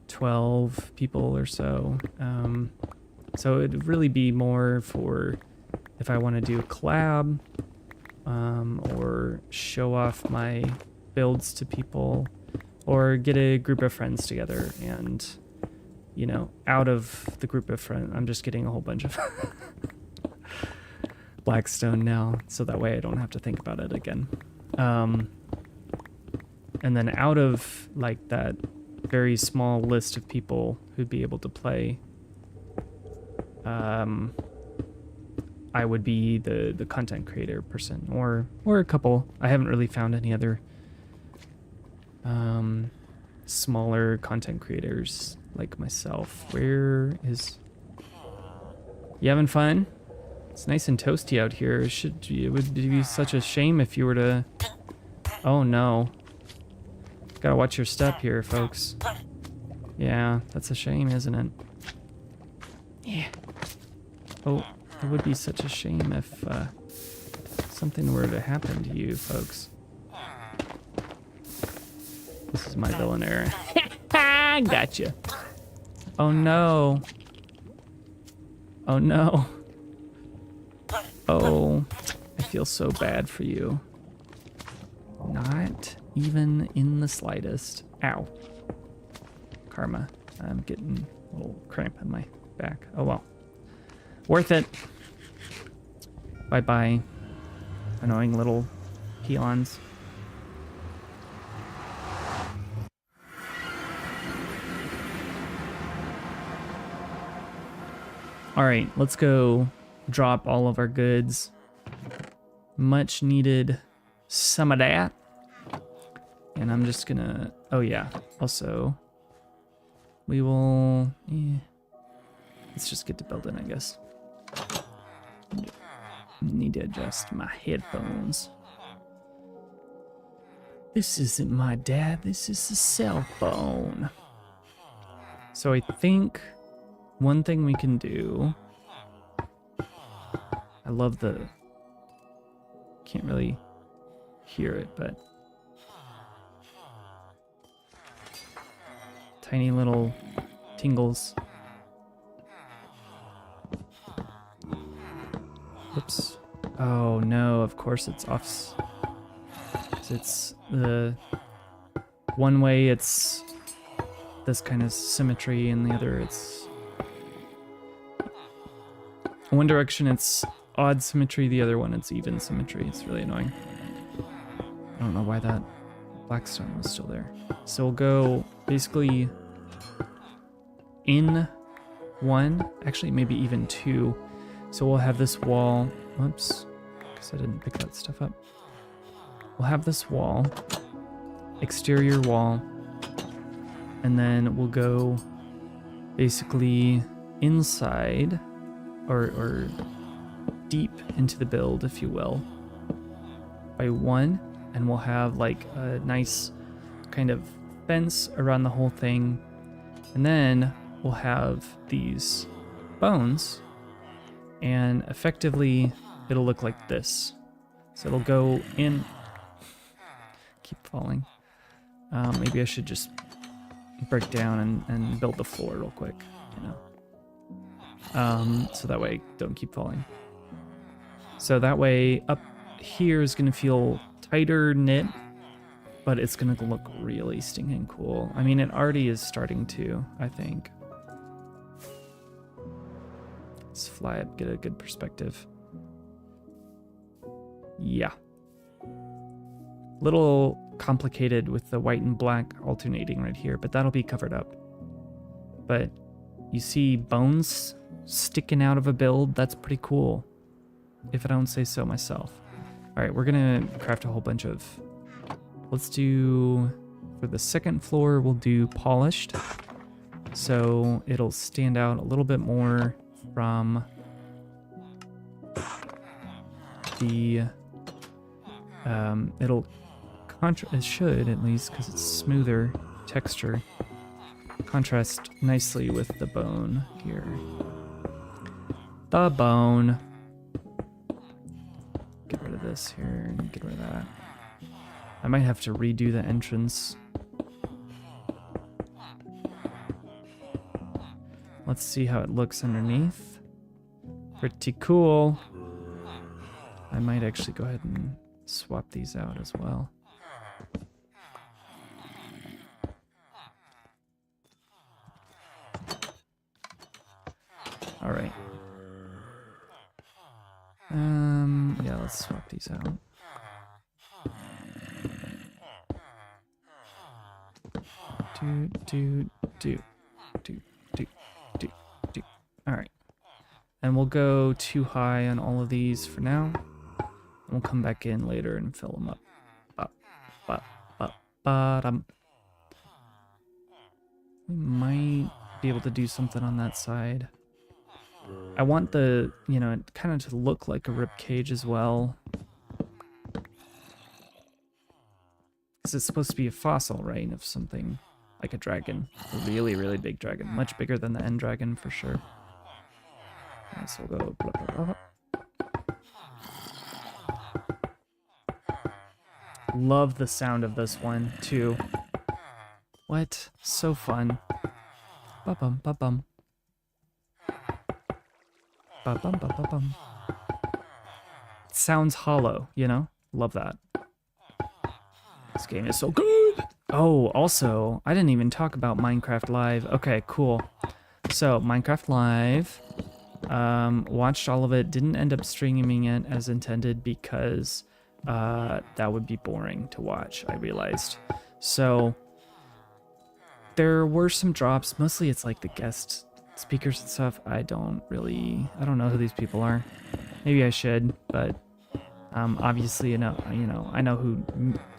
12 people or so. So it'd really be more for if I want to do a collab, or show off my builds to people, or get a group of friends together. And, you know, out of the group of friends, I'm just getting a whole bunch of Blackstone now, so that way I don't have to think about it again. And then out of like that very small list of people who'd be able to play, I would be the content creator person, or a couple. I haven't really found any other smaller content creators like myself. Where is... You having fun? It's nice and toasty out here. It would be such a shame if you were to... Oh no. Gotta watch your step here, folks. Yeah, that's a shame, isn't it? Yeah. Oh, it would be such a shame if something were to happen to you, folks. This is my villain era. Gotcha. Oh no. Oh no. Oh, I feel so bad for you. Not even in the slightest. Ow. Karma. I'm getting a little cramp in my back. Oh well. Worth it. Bye-bye. Annoying little peons. All right, let's go drop all of our goods. Much needed some of that. And I'm just gonna, oh yeah, also we will, let's just get to building, I guess. Need to adjust my headphones. This isn't my dad, this is a cell phone. So I think one thing we can do, I love the, can't really hear it, but tiny little tingles. Whoops. Oh no, of course it's off. It's the one way it's this kind of symmetry and the other it's one direction it's odd symmetry, the other one it's even symmetry. It's really annoying. I don't know why that blackstone was still there. So we'll go basically in one, actually maybe even two. So we'll have this wall, whoops, because I didn't pick that stuff up. We'll have this wall, exterior wall, and then we'll go basically inside or deep into the build, if you will, by one, and we'll have like a nice kind of fence around the whole thing, and then we'll have these bones, and effectively it'll look like this. So it'll go in, keep falling. Maybe I should just break down and build the floor real quick, you know. So that way don't keep falling. So that way up here is gonna feel tighter knit, but it's gonna look really stinking cool. I mean, it already is starting to, I think. Let's fly up, get a good perspective. Yeah. Little complicated with the white and black alternating right here, but that'll be covered up. But you see bones sticking out of a build, that's pretty cool, if I don't say so myself. All right, we're gonna craft a whole bunch of, let's do, for the second floor, we'll do polished. So it'll stand out a little bit more from the, it should at least, because it's smoother texture, contrast nicely with the bone here. The bone. Get rid of this here and get rid of that. I might have to redo the entrance. Let's see how it looks underneath. Pretty cool. I might actually go ahead and swap these out as well. All right. Yeah, let's swap these out. Do. All right. And we'll go too high on all of these for now. We'll come back in later and fill them up. We might be able to do something on that side. I want the, you know, it kind of to look like a rib cage as well. Because it's supposed to be a fossil, right, of something like a dragon. A really, really big dragon. Much bigger than the end dragon for sure. Right, so we'll go blah, blah, blah. Love the sound of this one too. What? So fun. Ba-bum, ba-bum. Ba-bum, ba-ba-bum. It sounds hollow, you know? Love that. This game is so good! Oh, also, I didn't even talk about Minecraft Live. Okay, cool. So, Minecraft Live. Watched all of it. Didn't end up streaming it as intended because that would be boring to watch, I realized. So, there were some drops. Mostly it's like the guest speakers and stuff. I don't know who these people are. Maybe I should, but obviously, I know who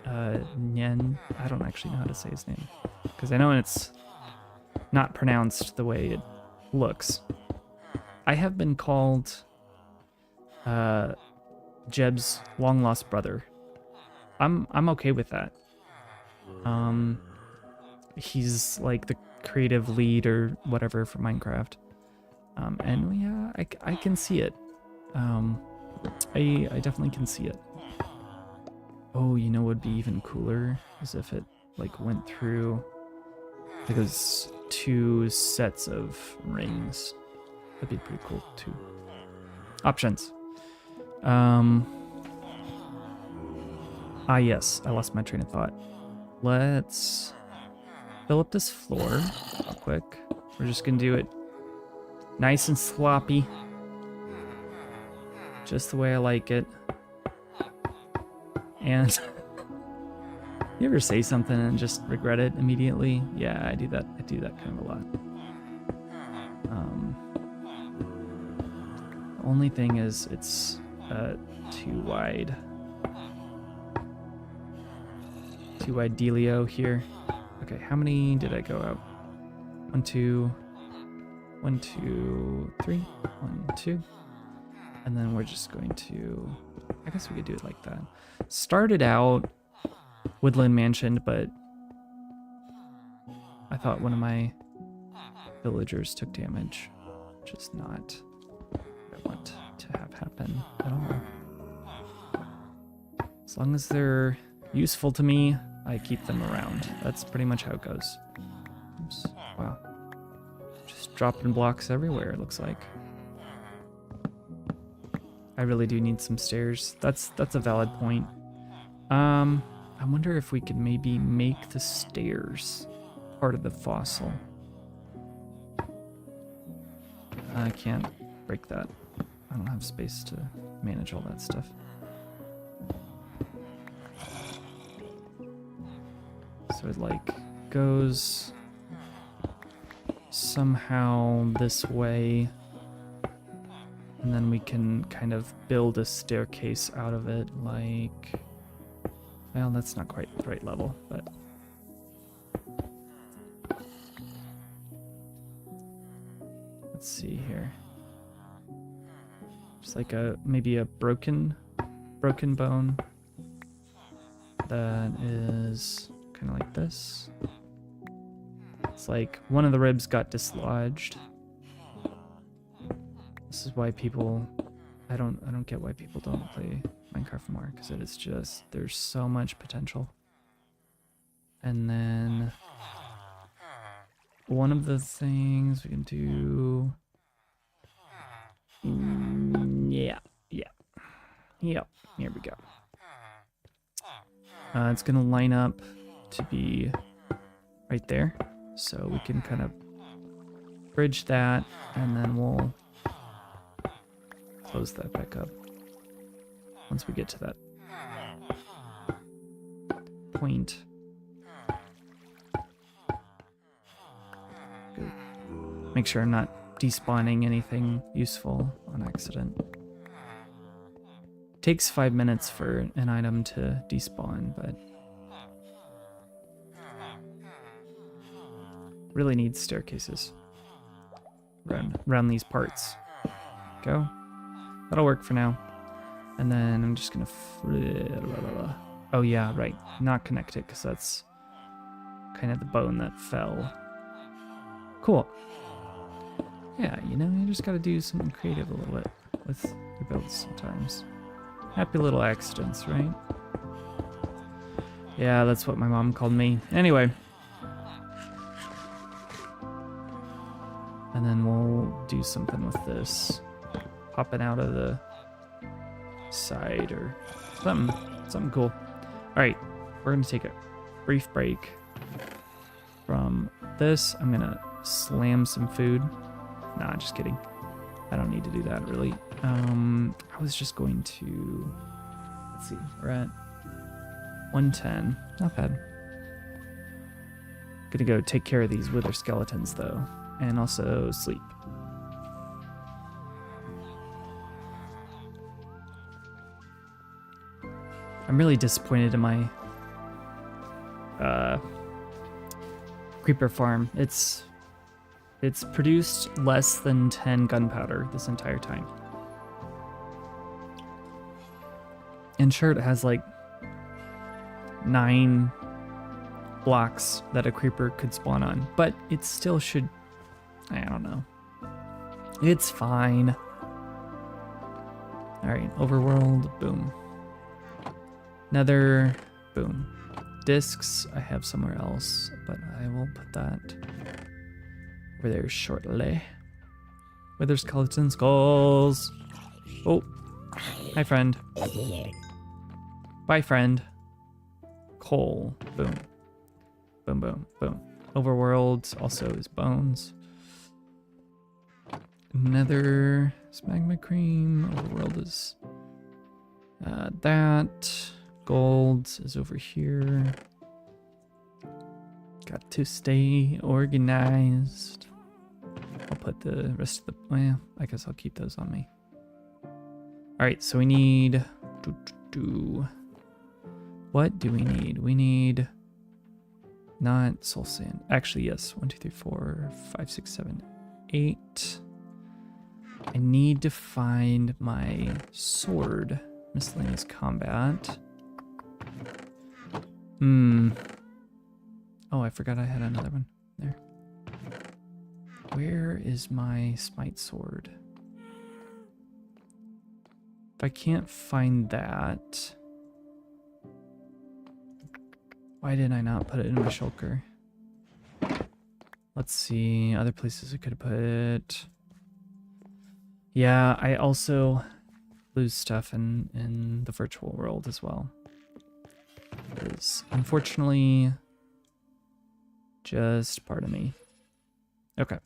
Nyen. I don't actually know how to say his name because I know it's not pronounced the way it looks. I have been called Jeb's long lost brother. I'm okay with that. He's like the creative lead or whatever for Minecraft. And yeah, I can see it. I definitely can see it. Oh, you know what would be even cooler is if it like went through like those 2 sets of rings. That'd be pretty cool too. Options. Yes, I lost my train of thought. Let's fill up this floor real quick. We're just gonna do it nice and sloppy. Just the way I like it. And you ever say something and just regret it immediately? Yeah, I do that. I do that kind of a lot. The only thing is it's too wide. Too wide dealio here. Okay, how many did I go out? 1, 2, 1, 2, 3, 1, 2. And then we're just going to, I guess we could do it like that. Started out Woodland Mansion, but I thought one of my villagers took damage, which is not what I want to have happen at all. As long as they're useful to me, I keep them around. That's pretty much how it goes. Oops. Wow. Just dropping blocks everywhere, it looks like. I really do need some stairs. That's a valid point. I wonder if we could maybe make the stairs part of the fossil. I can't break that. I don't have space to manage all that stuff. So it like goes somehow this way. And then we can kind of build a staircase out of it, like... Well, that's not quite the right level, but... Let's see here. Just like maybe a broken bone. That is kind of like this. It's like one of the ribs got dislodged. This is why people, I don't get why people don't play Minecraft more, because it is just, there's so much potential. And then one of the things we can do, yeah, here we go. It's gonna line up to be right there, so we can kind of bridge that, and then we'll close that back up once we get to that point. Good. Make sure I'm not despawning anything useful on accident. Takes 5 minutes for an item to despawn, but really needs staircases around these parts. Go. That'll work for now. And then I'm just gonna... Oh yeah, right. Not connect it, because that's kind of the bone that fell. Cool. Yeah, you know, you just gotta do something creative a little bit with your builds sometimes. Happy little accidents, right? Yeah, that's what my mom called me. Anyway. And then we'll do something with this. Popping out of the side or something cool. All right, we're gonna take a brief break from this. I'm gonna slam some food. Nah, just kidding. I don't need to do that really. I was just going to, let's see, we're at 110, not bad. Gonna go take care of these wither skeletons though, and also sleep. I'm really disappointed in my creeper farm. It's produced less than 10 gunpowder this entire time. And sure, it has like 9 blocks that a creeper could spawn on, but it still should, I don't know. It's fine. All right, overworld, boom. Nether, boom. Discs, I have somewhere else, but I will put that over there shortly. Wither skeleton skulls. Oh, hi friend. Bye friend. Coal, boom. Boom, boom, boom. Overworld also is bones. Nether is magma cream. Overworld is that. Gold is over here. Got to stay organized. I'll put the rest of the, well, I guess I'll keep those on me. All right, so we need, what do we need? We need not soul sand. Actually, yes, 1, 2, 3, 4, 5, 6, 7, 8. I need to find my sword. Miscellaneous combat. Oh, I forgot I had another one there. Where is my smite sword? If I can't find that, why did I not put it in my shulker? Let's see, other places I could have put. Yeah, I also lose stuff in the virtual world as well. It is unfortunately just part of me. Okay.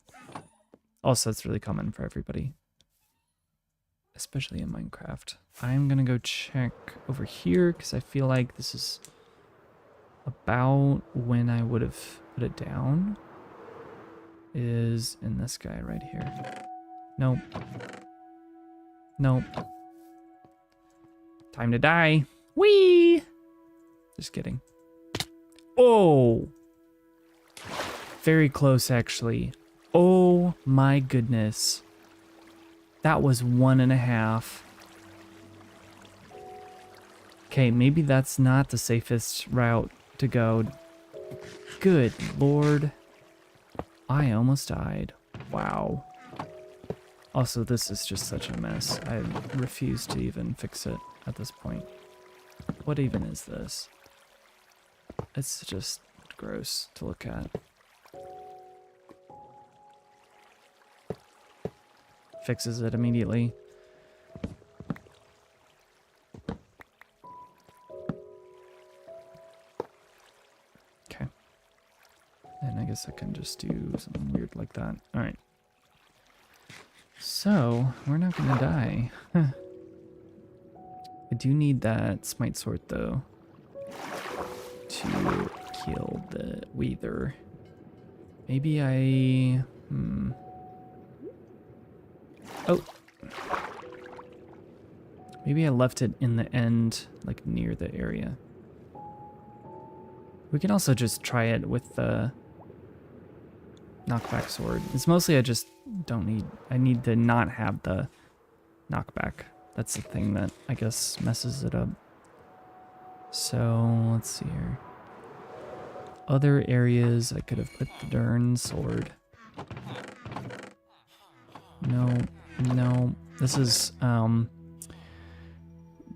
Also, that's really common for everybody, especially in Minecraft. I'm gonna go check over here because I feel like this is about when I would have put it down. Is in this guy right here. Nope. Nope. Time to die. Whee! Just kidding. Oh! Very close, actually. Oh my goodness. That was 1.5. Okay, maybe that's not the safest route to go. Good Lord. I almost died. Wow. Also, this is just such a mess. I refuse to even fix it at this point. What even is this? It's just gross to look at. Fixes it immediately. Okay. And I guess I can just do something weird like that. Alright. So, we're not gonna die. I do need that smite sword though to kill the wither. Maybe I... Oh! Maybe I left it in the end, like near the area. We can also just try it with the knockback sword. It's mostly I just don't need... I need to not have the knockback. That's the thing that I guess messes it up. So, let's see here. Other areas I could have put the darn sword. No, no. This is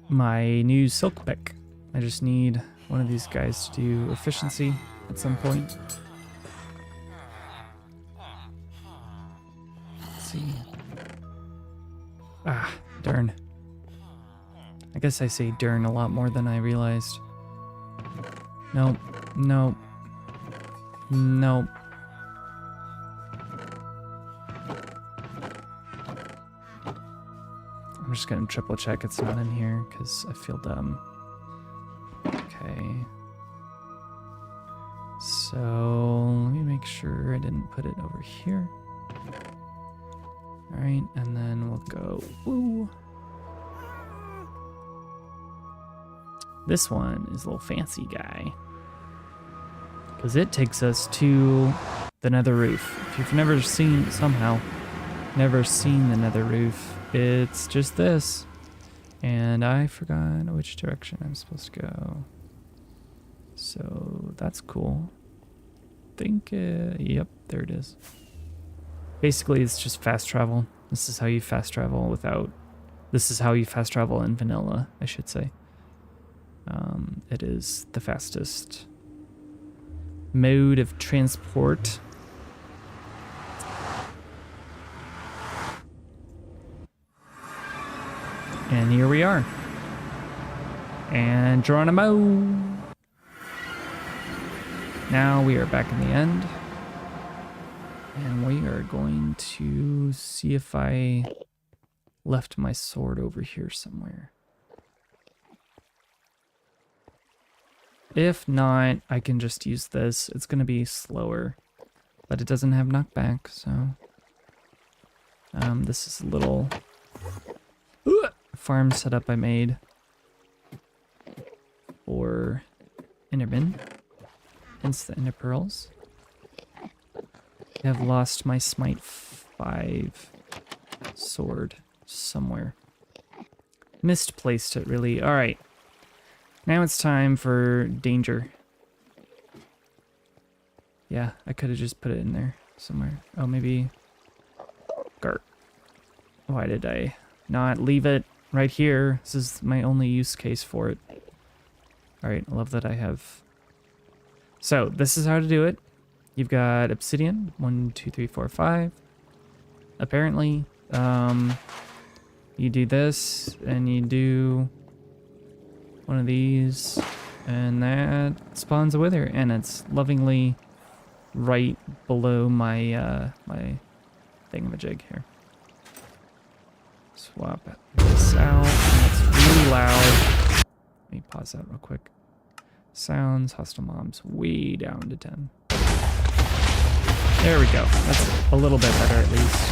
my new silk pick. I just need one of these guys to do efficiency at some point. Let's see. Ah, darn. I guess I say darn a lot more than I realized. Nope, nope, nope. I'm just gonna triple check it's not in here because I feel dumb. Okay. So let me make sure I didn't put it over here. All right, and then we'll go, woo. This one is a little fancy guy, because it takes us to the nether roof. If you've never seen the nether roof, it's just this. And I forgot which direction I'm supposed to go. So that's cool. Yep, there it is. Basically, it's just fast travel. This is how you fast travel in vanilla, I should say. It is the fastest mode of transport. And here we are. And Geronimo. Now we are back in the end. And we are going to see if I left my sword over here somewhere. If not, I can just use this. It's going to be slower, but it doesn't have knockback, so... this is a little farm setup I made for Enderman. Hence the Ender Pearls. I have lost my Smite 5 sword somewhere. Misplaced it, really. Alright. Now it's time for danger. Yeah, I could have just put it in there somewhere. Oh, maybe... Gart. Why did I not leave it right here? This is my only use case for it. Alright, I love that I have... So, this is how to do it. You've got obsidian. 1, 2, 3, 4, 5. Apparently, you do this, and you do one of these, and that spawns a wither, and it's lovingly right below my my thingamajig here. Swap this out. It's really loud. Let me pause that real quick. Sounds, hostile mobs, way down to 10. There we go. That's a little bit better at least.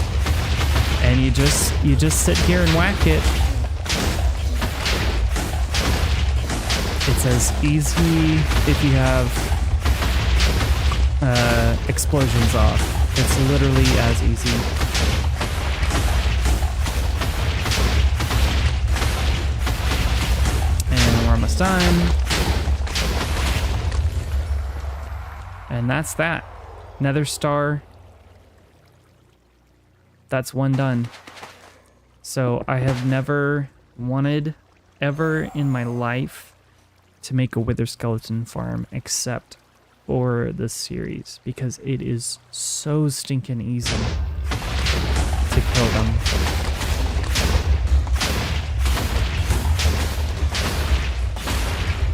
And you just sit here and whack it. It's as easy if you have explosions off. It's literally as easy. And we're almost done. And that's that. Nether star. That's one done. So I have never wanted ever in my life to make a wither skeleton farm except for this series because it is so stinking easy to kill them.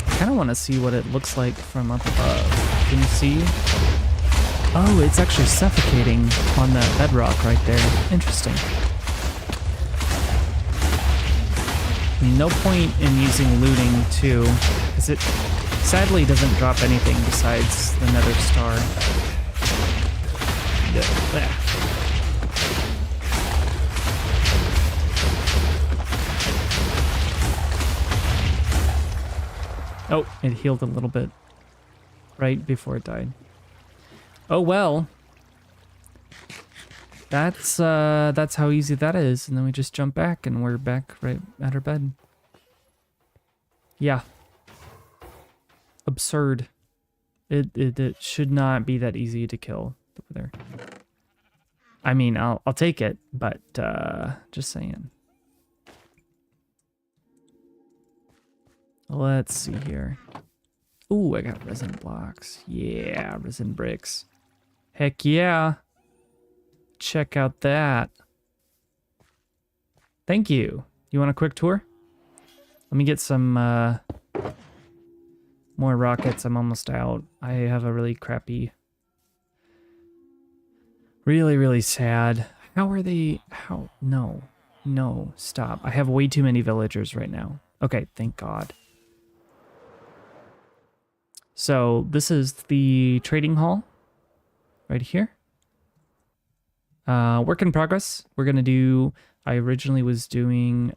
I kind of want to see what it looks like from up above. Can you see? Oh, it's actually suffocating on that bedrock right there. Interesting. No point in using looting too, because it sadly doesn't drop anything besides the nether star. Oh, it healed a little bit right before it died. Oh well. That's how easy that is, and then we just jump back and we're back right at our bed. Yeah. Absurd. It should not be that easy to kill over there. I mean, I'll take it, but just saying. Let's see here. Ooh, I got resin blocks. Yeah, resin bricks. Heck yeah. Check out that. Thank you. You want a quick tour? Let me get some more rockets. I'm almost out. I have a really crappy... Really sad. How are they... How... No. No. Stop. I have way too many villagers right now. Okay, thank God. So, this is the trading hall. Right here. Work in progress. We're going to do, I originally was doing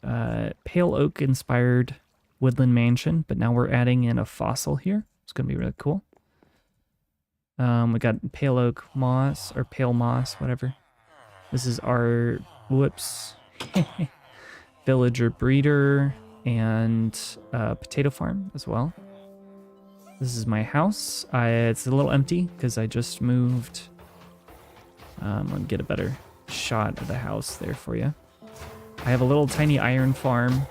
pale oak inspired woodland mansion, but now we're adding in a fossil here. It's going to be really cool. We got pale oak moss, or pale moss, whatever. This is our, whoops, villager breeder and potato farm as well. This is my house. It's a little empty because I just moved. Let me get a better shot of the house there for you. I have a little tiny iron farm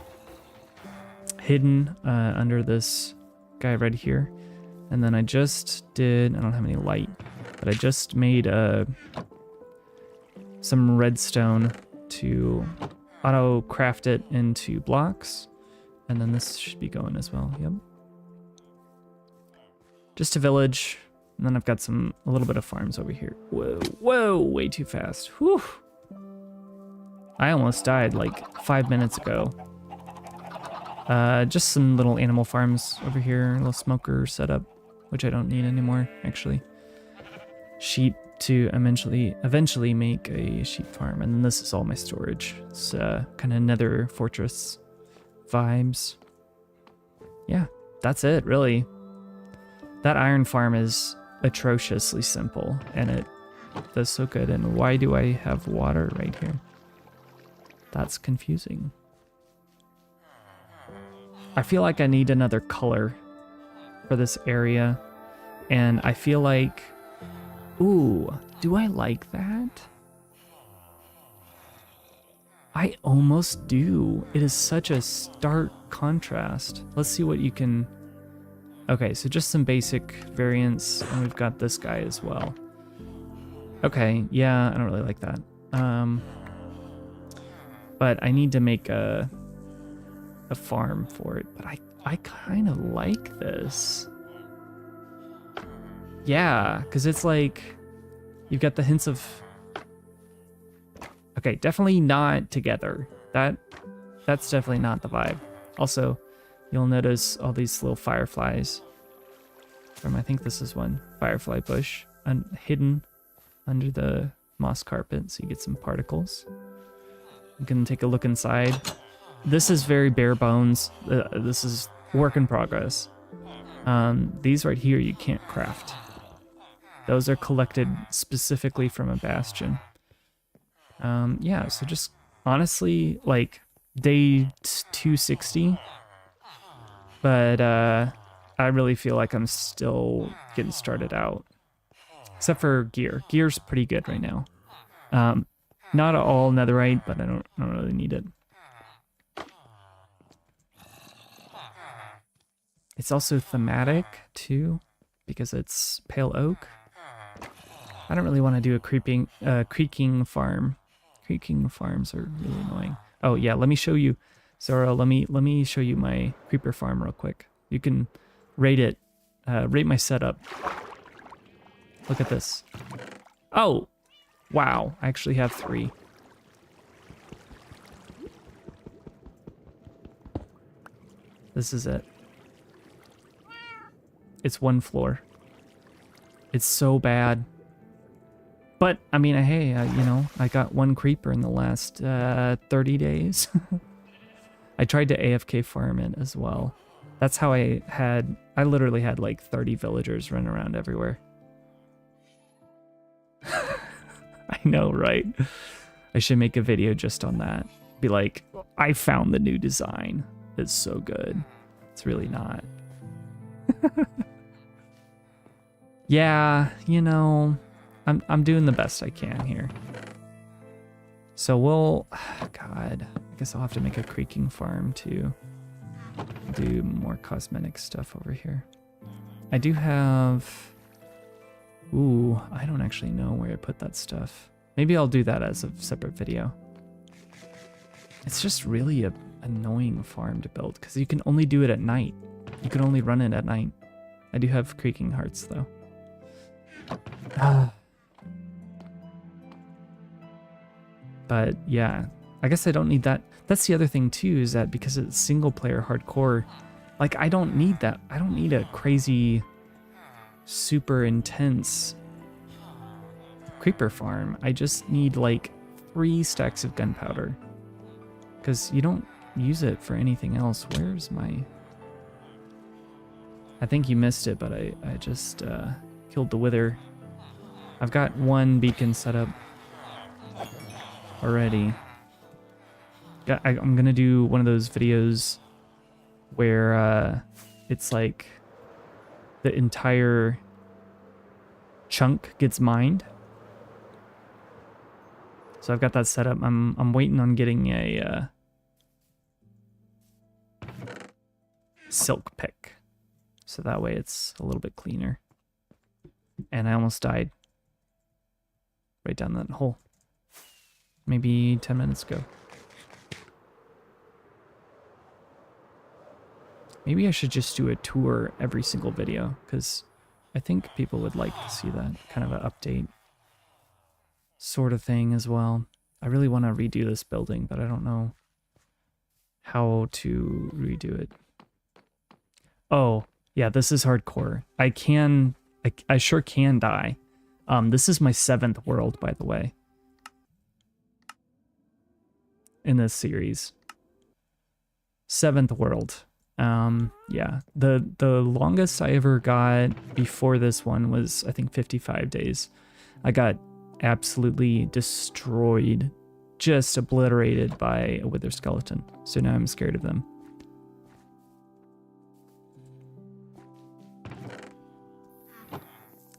hidden under this guy right here. And then I just did, I don't have any light, but I just made some redstone to auto craft it into blocks. And then this should be going as well, yep. Just a village. And then I've got a little bit of farms over here. Whoa, way too fast. Whew. I almost died like 5 minutes ago. Just some little animal farms over here, a little smoker setup, which I don't need anymore, actually. Sheep to eventually make a sheep farm, and then this is all my storage. It's kind of nether fortress vibes. Yeah, that's it, really. That iron farm is atrociously simple, and it does so good. And why do I have water right here? That's confusing. I feel like I need another color for this area, and I feel like, ooh, do I like that? I almost do. It is such a stark contrast. Let's see what you can... Okay, so just some basic variants, and we've got this guy as well. Okay, yeah, I don't really like that. But I need to make a farm for it, but I kind of like this. Yeah, because it's like, you've got the hints of... Okay, definitely not together. That's definitely not the vibe. Also, you'll notice all these little fireflies from, I think this is one, firefly bush, hidden under the moss carpet, so you get some particles. You can take a look inside. This is very bare bones. This is work in progress. These right here you can't craft. Those are collected specifically from a bastion. Yeah, so just honestly, like, day 260. But I really feel like I'm still getting started out. Except for gear. Gear's pretty good right now. Not all netherite, but I don't really need it. It's also thematic too, because it's pale oak. I don't really want to do a creaking farm. Creaking farms are really annoying. Oh yeah, let me show you, Zora. Let me show you my creeper farm real quick. You can rate it. Rate my setup. Look at this. Oh, wow! I actually have 3. This is it. It's 1 floor. It's so bad. But, I mean, hey, you know, I got 1 creeper in the last 30 days. I tried to AFK farm it as well. That's how I literally had like 30 villagers running around everywhere. I know, right? I should make a video just on that. Be like, I found the new design. It's so good. It's really not. Yeah, you know, I'm doing the best I can here. So we'll, God, I guess I'll have to make a creaking farm to do more cosmetic stuff over here. I do have, ooh, I don't actually know where I put that stuff. Maybe I'll do that as a separate video. It's just really a annoying farm to build because you can only do it at night. You can only run it at night. I do have creaking hearts though. But yeah, I guess I don't need that. That's the other thing too, is that because it's single player hardcore, like I don't need that. I don't need a crazy, super intense creeper farm. I just need like 3 stacks of gunpowder. Because you don't use it for anything else. Where's my... I think you missed it, but I just killed the wither. I've got 1 beacon set up already. Yeah, I'm gonna do one of those videos where it's like the entire chunk gets mined. So I've got that set up. I'm waiting on getting a silk pick, so that way it's a little bit cleaner. And I almost died right down that hole. Maybe 10 minutes ago. Maybe I should just do a tour every single video, because I think people would like to see that kind of an update sort of thing as well. I really want to redo this building, but I don't know how to redo it. Oh, yeah, this is hardcore. I sure can die. This is my 7th world, by the way, in this series. 7th world. Yeah, the longest I ever got before this one was, I think, 55 days. I got absolutely destroyed, just obliterated by a wither skeleton. So now I'm scared of them.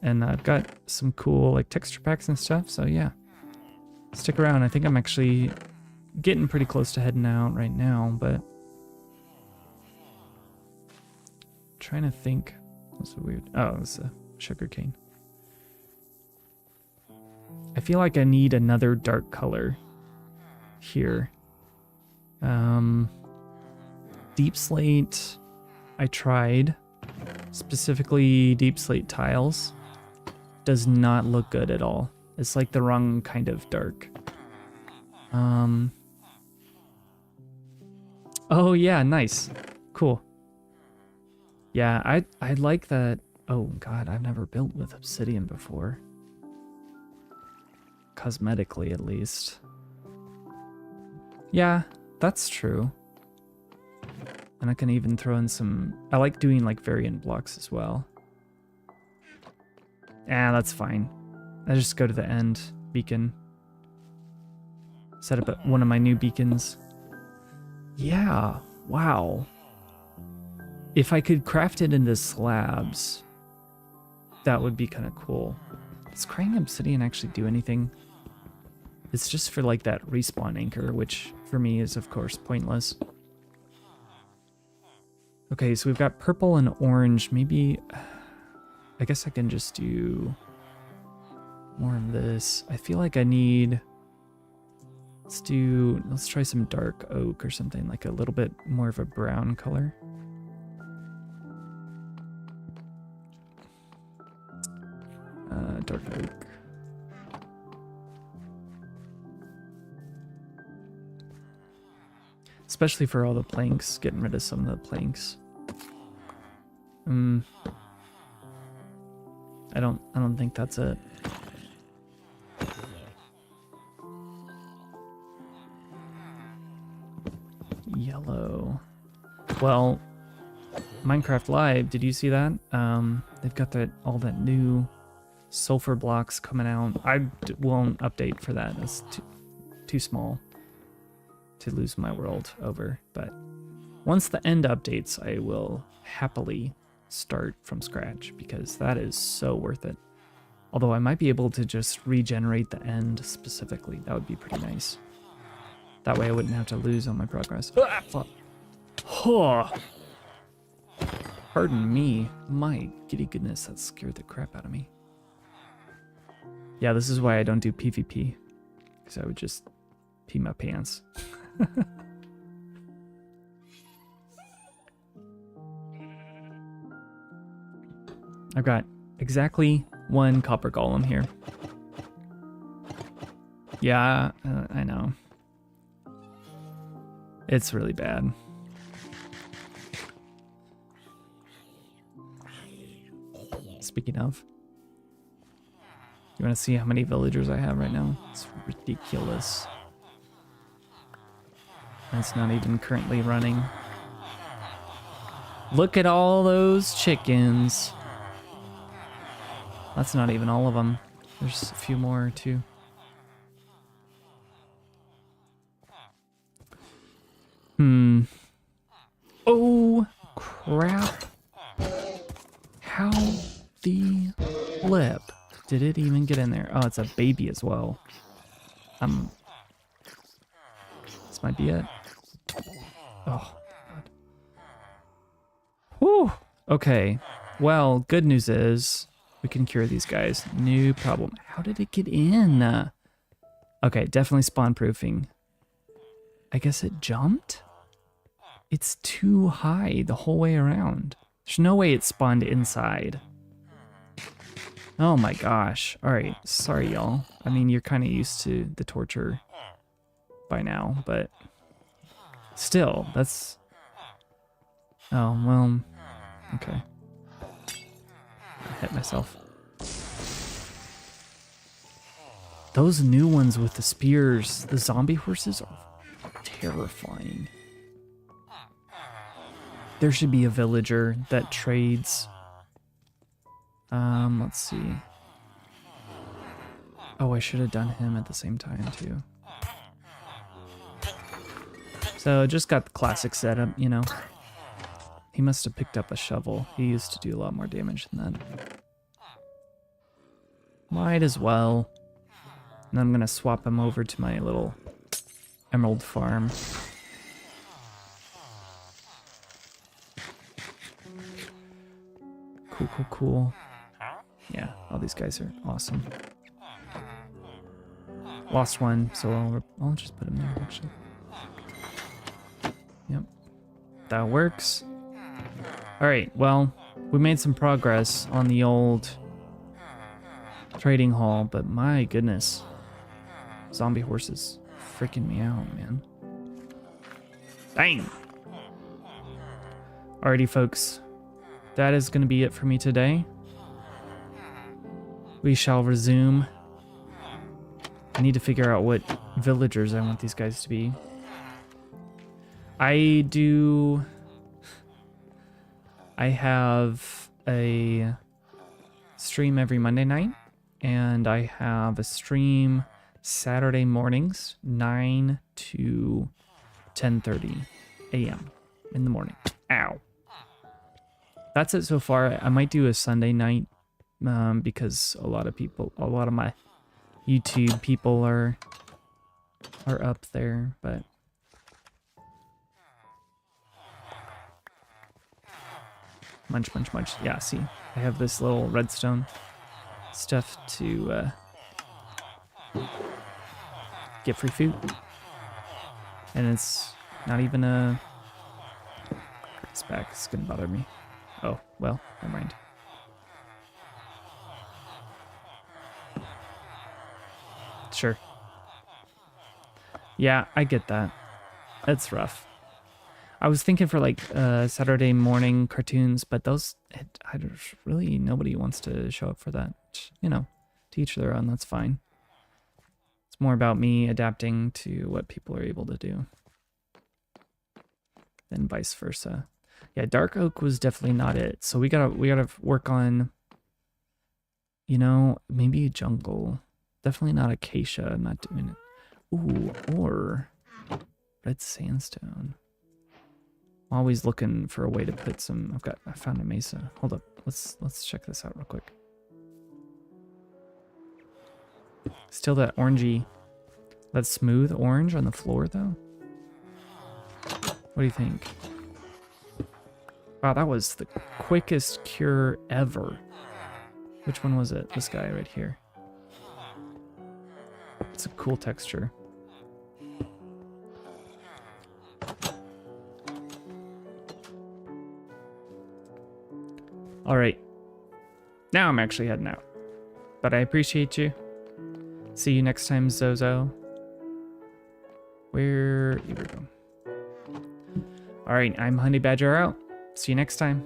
And I've got some cool like texture packs and stuff, so yeah. Stick around. I think I'm actually getting pretty close to heading out right now, but trying to think. What's so weird? Oh, it's a sugar cane. I feel like I need another dark color here. Deep slate, I tried. Specifically deep slate tiles. Does not look good at all. It's like the wrong kind of dark. Oh yeah, nice. Cool. Yeah, I like that. Oh god, I've never built with obsidian before. Cosmetically, at least. Yeah, that's true. And I can even throw in some... I like doing like variant blocks as well. Yeah, that's fine. I just go to the end beacon. Set up one of my new beacons. Yeah, wow. If I could craft it into slabs, that would be kind of cool. Does crying obsidian actually do anything? It's just for like that respawn anchor, which for me is of course pointless. Okay, so we've got purple and orange. Maybe, I guess I can just do more of this. I feel like I need, let's try some dark oak or something, like a little bit more of a brown color. Dark oak. Especially for all the planks, getting rid of some of the planks. I don't think that's it. Yellow. Well, Minecraft Live, did you see that? They've got all that new sulfur blocks coming out. I won't update for that. It's too small to lose my world over. But once the end updates, I will happily start from scratch because that is so worth it. Although I might be able to just regenerate the end specifically. That would be pretty nice. That way I wouldn't have to lose on my progress. Ah, fuck. Oh. Pardon me. My giddy goodness, that scared the crap out of me. Yeah, this is why I don't do PvP. Because I would just pee my pants. I've got exactly 1 copper golem here. Yeah, I know. It's really bad. Speaking of. You want to see how many villagers I have right now? It's ridiculous. And it's not even currently running. Look at all those chickens. That's not even all of them. There's a few more too. Oh, crap. How the flip did it even get in there? Oh, it's a baby as well. This might be it. Oh, God. Whew. Okay. Well, good news is we can cure these guys. No problem. How did it get in? Okay, definitely spawn proofing. I guess it jumped? It's too high the whole way around. There's no way it spawned inside. Oh my gosh. Alright, sorry y'all. I mean, you're kind of used to the torture by now, but still, that's... Oh, well, okay. I hit myself. Those new ones with the spears, the zombie horses are terrifying. There should be a villager that trades. Let's see. Oh, I should have done him at the same time too. So just got the classic setup, you know. He must have picked up a shovel. He used to do a lot more damage than that. Might as well. And I'm gonna swap him over to my little emerald farm. Cool, cool, cool. Yeah, all these guys are awesome. Lost one, so I'll just put him there, actually. Yep. That works. Alright, well, we made some progress on the old trading hall, but my goodness. Zombie horses freaking me out, man. Dang! Alrighty, folks. That is going to be it for me today. We shall resume. I need to figure out what villagers I want these guys to be. I have a stream every Monday night, and I have a stream Saturday mornings, 9 to 10:30 a.m. in the morning. Ow. That's it so far. I might do a Sunday night because a lot of my YouTube people are up there, but munch, munch, munch. Yeah, see, I have this little redstone stuff to get free food, and it's not even a. It's back. It's gonna bother me. Oh, well, never mind. Sure. Yeah, I get that. It's rough. I was thinking for like Saturday morning cartoons, but those, really nobody wants to show up for that. You know, to each their own, that's fine. It's more about me adapting to what people are able to do than vice versa. Yeah, dark oak was definitely not it. So we gotta work on, you know, maybe a jungle. Definitely not acacia. I'm not doing it. Ooh, or red sandstone. I'm always looking for a way to put some. I found a mesa. Hold up. Let's check this out real quick. Still that orangey, that smooth orange on the floor though. What do you think? Wow, that was the quickest cure ever. Which one was it? This guy right here. It's a cool texture. All right. Now I'm actually heading out. But I appreciate you. See you next time, Zozo. Here we go. All right, I'm Honeybadger out. See you next time.